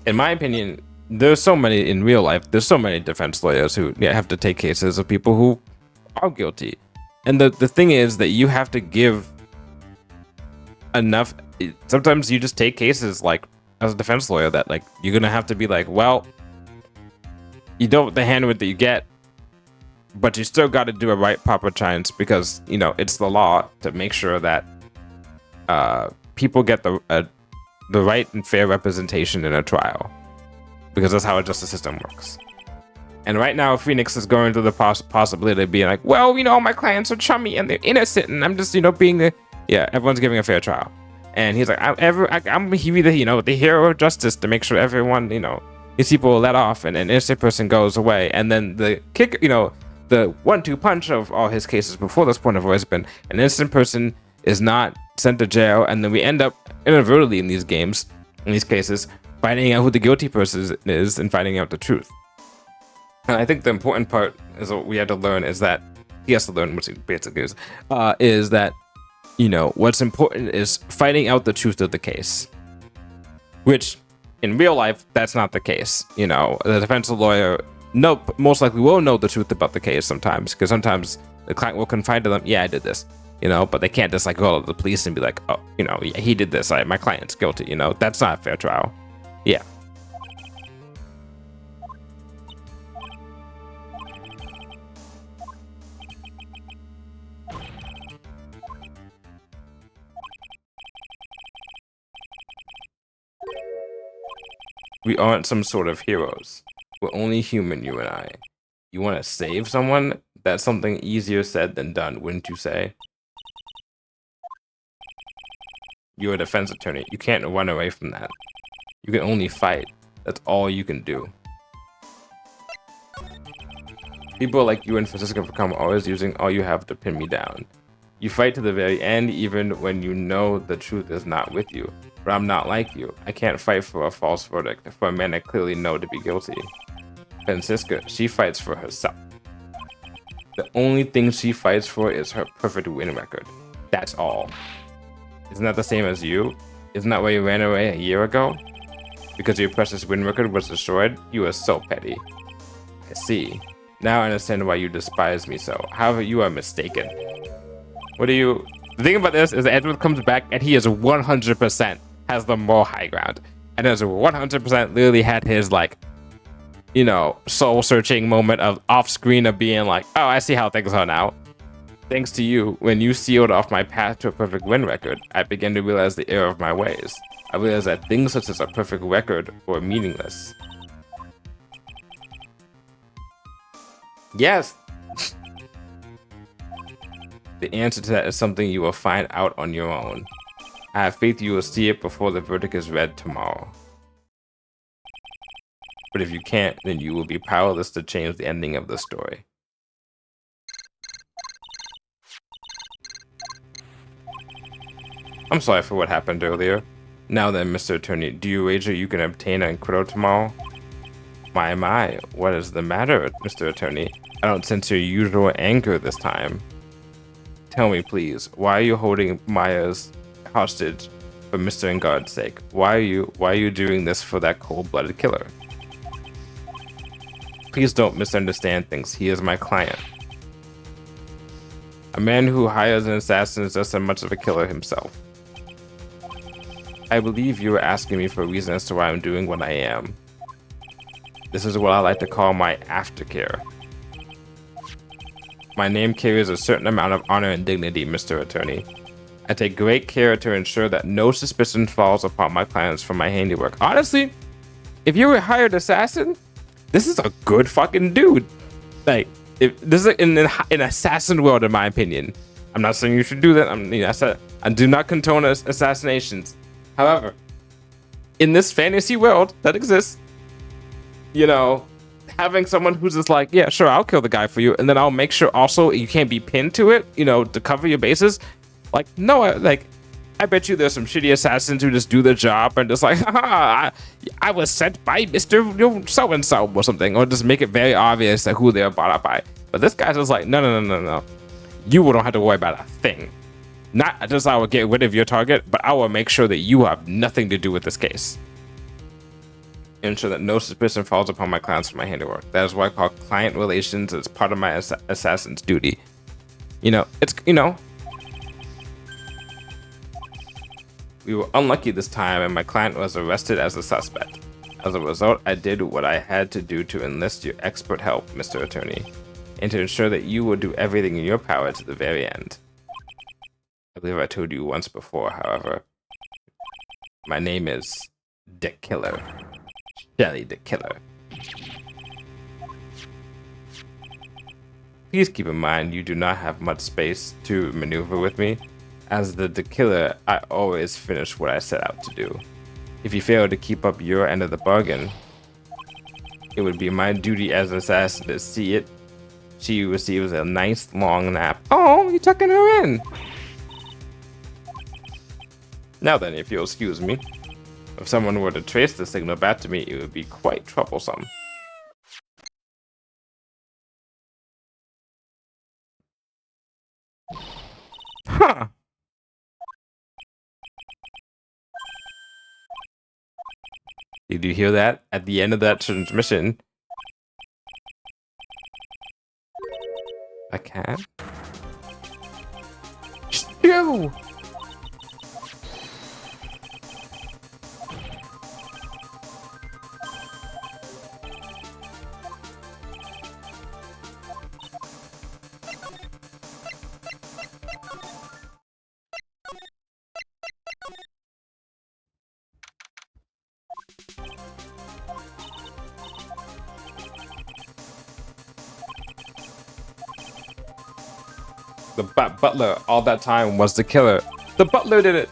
In my opinion, there's so many in real life, there's so many defense lawyers who have to take cases of people who are guilty. And the thing is that you have to give enough. Sometimes you just take cases like as a defense lawyer that like you're gonna have to be like, well, you don't the hand with that you get, but you still got to do a right proper chance because it's the law to make sure that people get the right and fair representation in a trial, because that's how a justice system works. And right now, Phoenix is going through the possibility of being like, well, my clients are chummy and they're innocent, and I'm just, being the everyone's giving a fair trial. And he's like, I'm the hero of justice to make sure everyone, these people are let off and an innocent person goes away. And then the kick, the 1-2 punch of all his cases before this point have always been an innocent person is not sent to jail, and then we end up inadvertently in these games, in these cases, finding out who the guilty person is and finding out the truth. And I think the important part is what we had to learn is that he has to learn, which he basically is that what's important is finding out the truth of the case, which in real life that's not the case. The defense lawyer most likely will know the truth about the case sometimes, because sometimes the client will confide to them, I did this, but they can't just like go to the police and be like, oh, he did this, my client's guilty. That's not a fair trial. We aren't some sort of heroes. We're only human, you and I. You want to save someone? That's something easier said than done, wouldn't you say? You're a defense attorney. You can't run away from that. You can only fight. That's all you can do. People like you and Francisco become always using all you have to pin me down. You fight to the very end, even when you know the truth is not with you. But I'm not like you. I can't fight for a false verdict, for a man I clearly know to be guilty. Francisca, she fights for herself. The only thing she fights for is her perfect win record. That's all. Isn't that the same as you? Isn't that why you ran away a year ago? Because your precious win record was destroyed? You are so petty. I see. Now I understand why you despise me so. However, you are mistaken. The thing about this is that Edward comes back and he is 100% has the moral high ground. And has 100% literally had his soul searching moment of off screen of being like, oh, I see how things are now. Thanks to you, when you sealed off my path to a perfect win record, I began to realize the error of my ways. I realized that things such as a perfect record were meaningless. Yes. The answer to that is something you will find out on your own. I have faith you will see it before the verdict is read tomorrow. But if you can't, then you will be powerless to change the ending of the story. I'm sorry for what happened earlier. Now then, Mr. Attorney, do you wager you can obtain an acquittal tomorrow? My, what is the matter, Mr. Attorney? I don't sense your usual anger this time. Tell me, please, why are you holding Myers hostage for Mr. Engard's sake? Why are you doing this for that cold-blooded killer? Please don't misunderstand things. He is my client. A man who hires an assassin is just as much of a killer himself. I believe you are asking me for a reason as to why I'm doing what I am. This is what I like to call my aftercare. My name carries a certain amount of honor and dignity, Mr. Attorney. I take great care to ensure that no suspicion falls upon my clients for my handiwork. Honestly, if you're a hired assassin, this is a good fucking dude. Like, if this is in an assassin world, in my opinion. I'm not saying you should do that. I do not condone assassinations. However, in this fantasy world that exists, you know, having someone who's just like, yeah, sure, I'll kill the guy for you, and then I'll make sure also you can't be pinned to it, you know, to cover your bases. Like, no, I bet you there's some shitty assassins who just do their job and just like, haha, I was sent by Mr. So-and-so or something, or just make it very obvious that who they're brought up by. But this guy's just like, no. You don't have to worry about a thing. Not just I will get rid of your target, but I will make sure that you have nothing to do with this case. Ensure that no suspicion falls upon my clients for my handiwork. That is what I call client relations. It's part of my assassin's duty. You know, we were unlucky this time and my client was arrested as a suspect. As a result, I did what I had to do to enlist your expert help, Mr. Attorney, and to ensure that you will do everything in your power to the very end. I believe I told you once before, however. My name is the Killer. Shelly the Killer. Please keep in mind you do not have much space to maneuver with me. As the Killer, I always finish what I set out to do. If you fail to keep up your end of the bargain, it would be my duty as an assassin to see it. She receives a nice long nap. Oh, you're tucking her in. Now then, if you'll excuse me, if someone were to trace the signal back to me, it would be quite troublesome. Huh. Did you hear that? At the end of that transmission, a cat? Shoo! The butler all that time was the killer. The butler did it.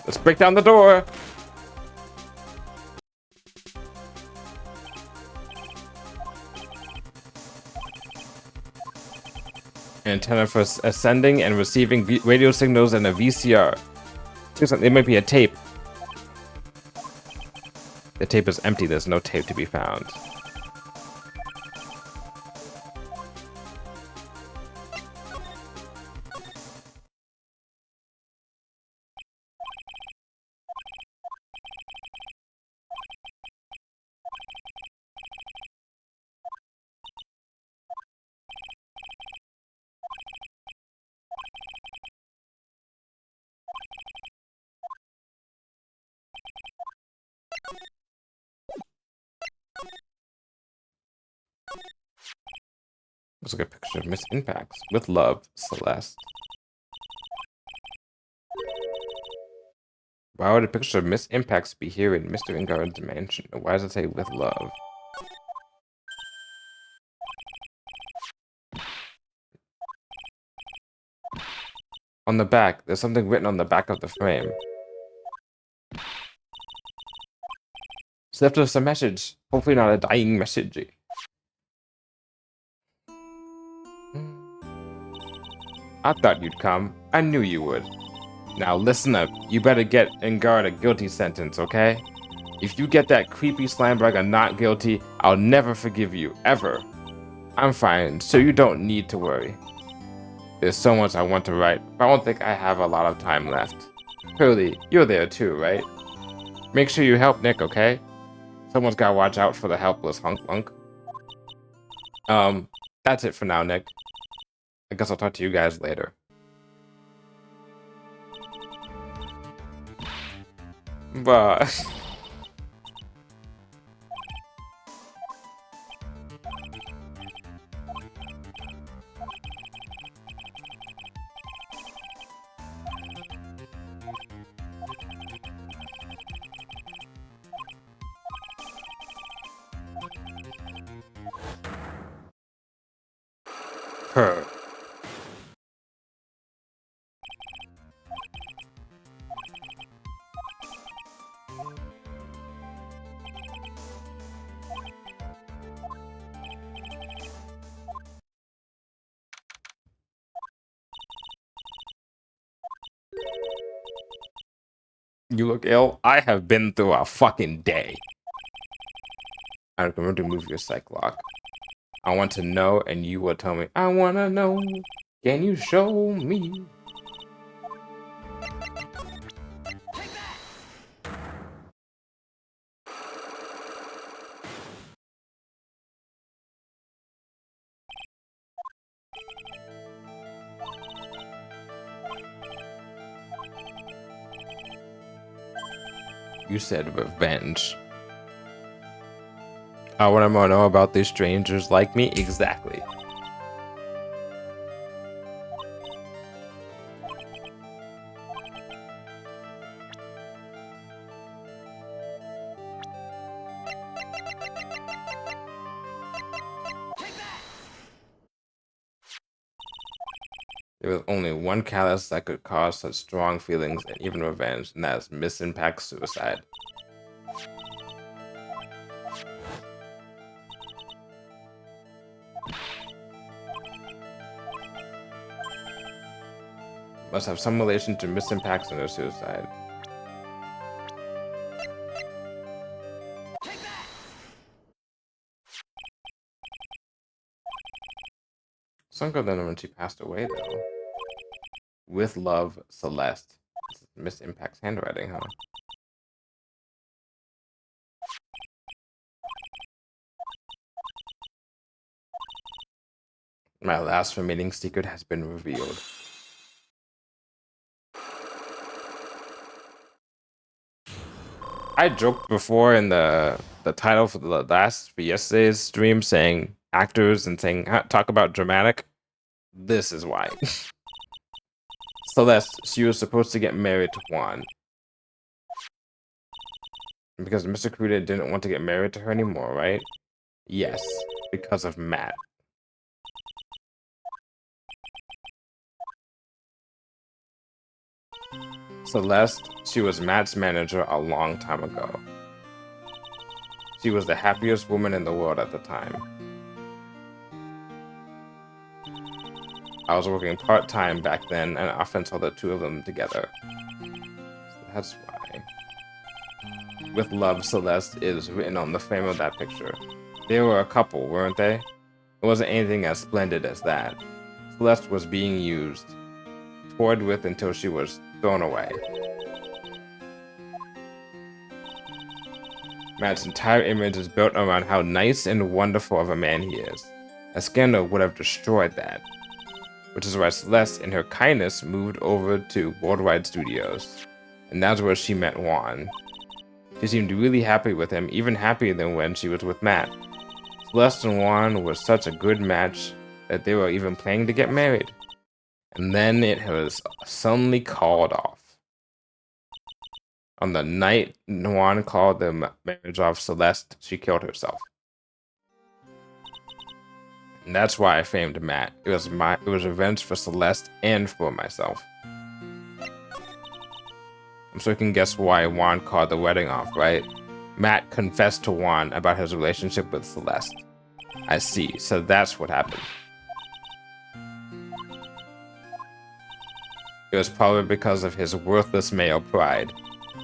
Let's break down the door. Antenna for sending and receiving radio signals and a VCR. There might be a tape. The tape is empty. There's no tape to be found. Looks like a picture of Miss Impacts. With love, Celeste. Why would a picture of Miss Impacts be here in Mr. Ingard's mansion? Why does it say with love? On the back, there's something written on the back of the frame. So left us a message. Hopefully not a dying message. I thought you'd come. I knew you would. Now listen up. You better get Ingard a guilty sentence, okay? If you get that creepy slamburger not guilty, I'll never forgive you, ever. I'm fine, so you don't need to worry. There's so much I want to write, but I don't think I have a lot of time left. Curly, you're there too, right? Make sure you help Nick, okay? Someone's gotta watch out for the helpless hunk-lunk. That's it for now, Nick. I guess I'll talk to you guys later. But... her. You look ill? I have been through a fucking day. I'm going to move your psych lock. I want to know, and you will tell me. I want to know. Can you show me? You said revenge. I want to know about these strangers like me? Exactly. There was only one catalyst that could cause such strong feelings and even revenge, and that is Miss Impact's suicide. Must have some relation to Miss Impacts and her suicide. Sunker then when she passed away, though. With love, Celeste. This is Miss Impact's handwriting, huh? My last remaining secret has been revealed. I joked before in the title for yesterday's stream saying actors and saying talk about dramatic. This is why. Celeste, she was supposed to get married to Juan. Because Mr. Cruda didn't want to get married to her anymore, right? Yes, because of Matt. Celeste, she was Matt's manager a long time ago. She was the happiest woman in the world at the time. I was working part-time back then, and I often saw the two of them together. So that's why. With love, Celeste is written on the frame of that picture. They were a couple, weren't they? It wasn't anything as splendid as that. Celeste was being used, toyed with until she was thrown away. Matt's entire image is built around how nice and wonderful of a man he is. A scandal would have destroyed that. Which is why Celeste, in her kindness, moved over to Worldwide Studios. And that's where she met Juan. She seemed really happy with him, even happier than when she was with Matt. Celeste and Juan was such a good match that they were even planning to get married. And then it was suddenly called off. On the night Juan called the marriage off Celeste, she killed herself. And that's why I famed Matt. It was revenge for Celeste and for myself. So you can guess why Juan called the wedding off, right? Matt confessed to Juan about his relationship with Celeste. I see, so that's what happened. It was probably because of his worthless male pride.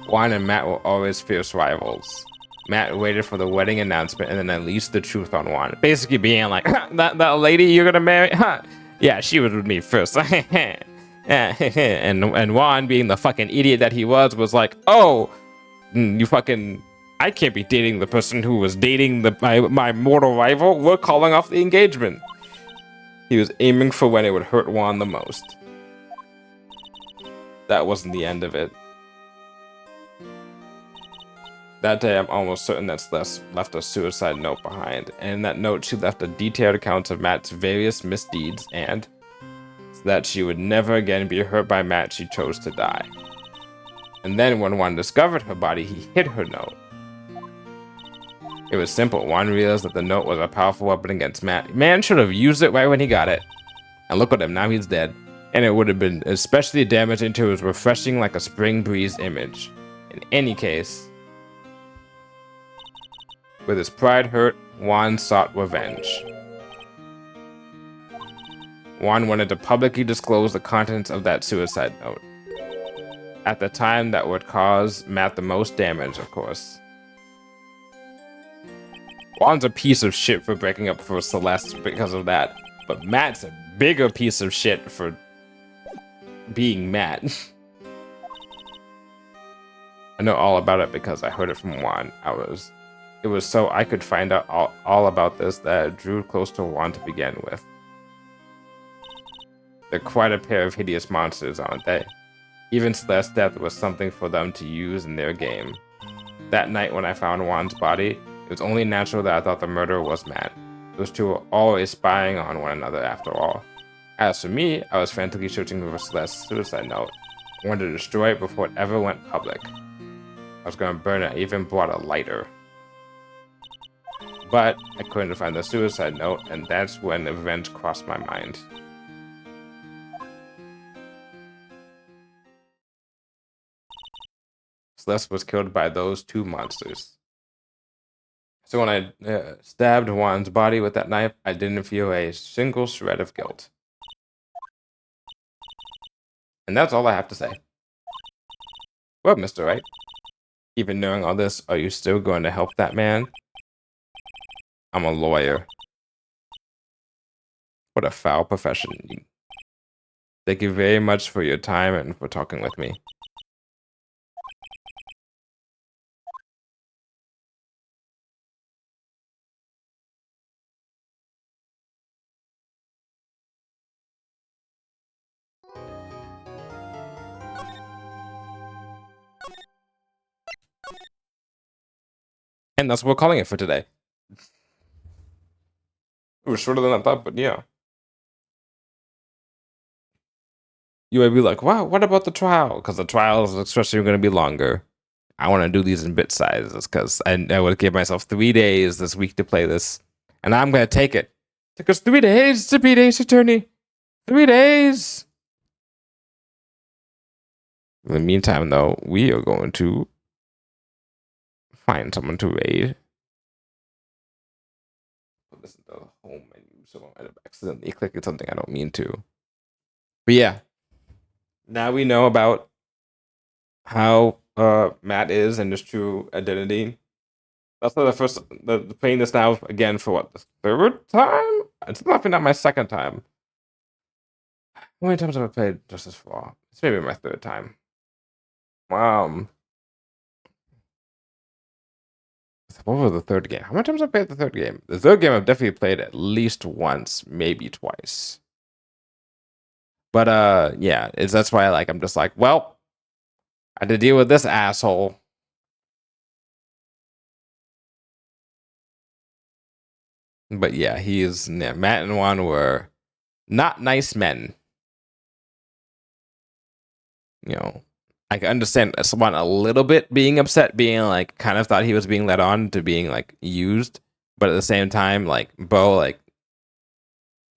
Juan and Matt were always fierce rivals. Matt waited for the wedding announcement and then unleashed the truth on Juan. Basically being like, that lady you're gonna marry? Yeah, she was with me first. and Juan, being the fucking idiot that he was like, oh, you fucking... I can't be dating the person who was dating my mortal rival. We're calling off the engagement. He was aiming for when it would hurt Juan the most. That wasn't the end of it. That day, I'm almost certain that Celeste left a suicide note behind, and in that note, she left a detailed account of Matt's various misdeeds, and so that she would never again be hurt by Matt, she chose to die. And then, when Juan discovered her body, he hid her note. It was simple. Juan realized that the note was a powerful weapon against Matt. Man should have used it right when he got it. And look at him, now he's dead. And it would have been especially damaging to his refreshing like a spring breeze image. In any case, with his pride hurt, Juan sought revenge. Juan wanted to publicly disclose the contents of that suicide note. At the time, that would cause Matt the most damage, of course. Juan's a piece of shit for breaking up for Celeste because of that, but Matt's a bigger piece of shit for being Matt. I know all about it because I heard it from Juan. It was so I could find out all about this that I drew close to Juan to begin with. They're quite a pair of hideous monsters, aren't they? Even Celeste's death was something for them to use in their game. That night when I found Juan's body, it was only natural that I thought the murderer was Matt. Those two were always spying on one another after all. As for me, I was frantically searching for Celeste's suicide note. I wanted to destroy it before it ever went public. I was going to burn it. I even brought a lighter. But I couldn't find the suicide note, and that's when revenge crossed my mind. Celeste was killed by those two monsters. So when I stabbed Juan's body with that knife, I didn't feel a single shred of guilt. And that's all I have to say. Well, Mr. Wright, even knowing all this, are you still going to help that man? I'm a lawyer. What a foul profession. Thank you very much for your time and for talking with me. And that's what we're calling it for today. It was shorter than I thought, but yeah. You might be like, wow, what about the trial? Because the trials, especially, are going to be longer. I want to do these in bit sizes because I would give myself 3 days this week to play this. And I'm going to take it. It took us 3 days to beat Ace Attorney. 3 days. In the meantime, though, we are going to find someone to raid. Put this in the home menu so I might have accidentally clicked something I don't mean to. But yeah, now we know about how Matt is and his true identity. That's not playing this now again for what, the third time? It's definitely not my second time. How many times have I played Justice for All? It's maybe my third time. What was the third game? How many times have I played the third game? The third game I've definitely played at least once, maybe twice. But yeah, that's why I'm just like, well, I had to deal with this asshole. But yeah, Matt and Juan were not nice men. You know, I can understand someone a little bit being upset, being like, kind of thought he was being led on to being like used, but at the same time, like, Bo, like,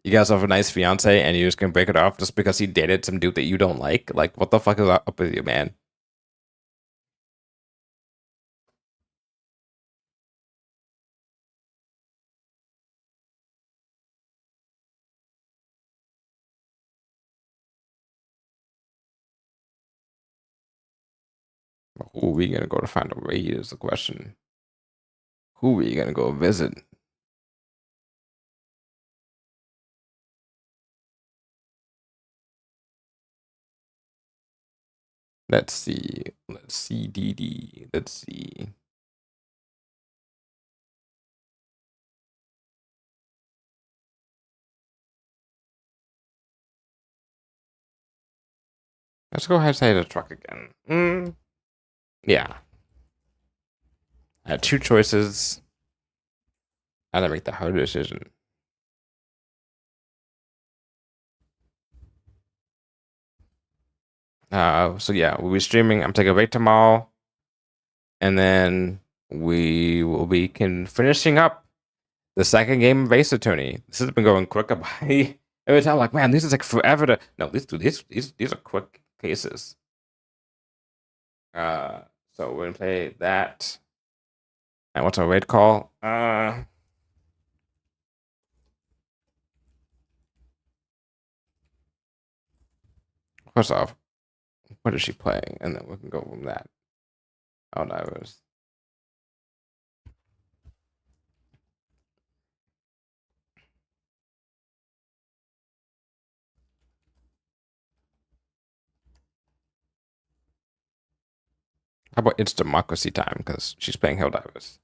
you guys have a nice fiance and you just can break it off just because he dated some dude that you don't like. Like, what the fuck is up with you, man? Who are we gonna go to find a raid is the question. Who are you gonna go visit? Let's see. Let's see, DD. Let's see. Let's go ahead and say the truck again. Yeah. I had two choices. I had to make the hard decision. So yeah, we'll be streaming. I'm taking a break tomorrow, and then we will be finishing up the second game of Ace Attorney. This has been going quicker by every time. I'm like, man, this is like forever to. No, these are quick cases. So we're gonna play that. And what's our raid call? First off, what is she playing? And then we can go from that. Oh, no, it was. How about it's democracy time? Because she's playing Helldivers.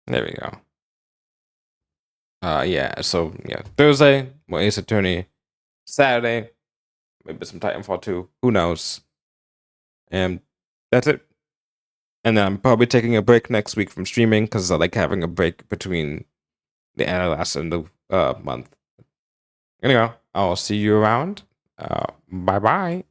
There we go. Yeah. So yeah, Thursday, well, Ace Attorney. Saturday, maybe some Titanfall 2. Who knows? And that's it. And then I'm probably taking a break next week from streaming because I like having a break between the end of last and the month. Anyway, I'll see you around. Bye bye.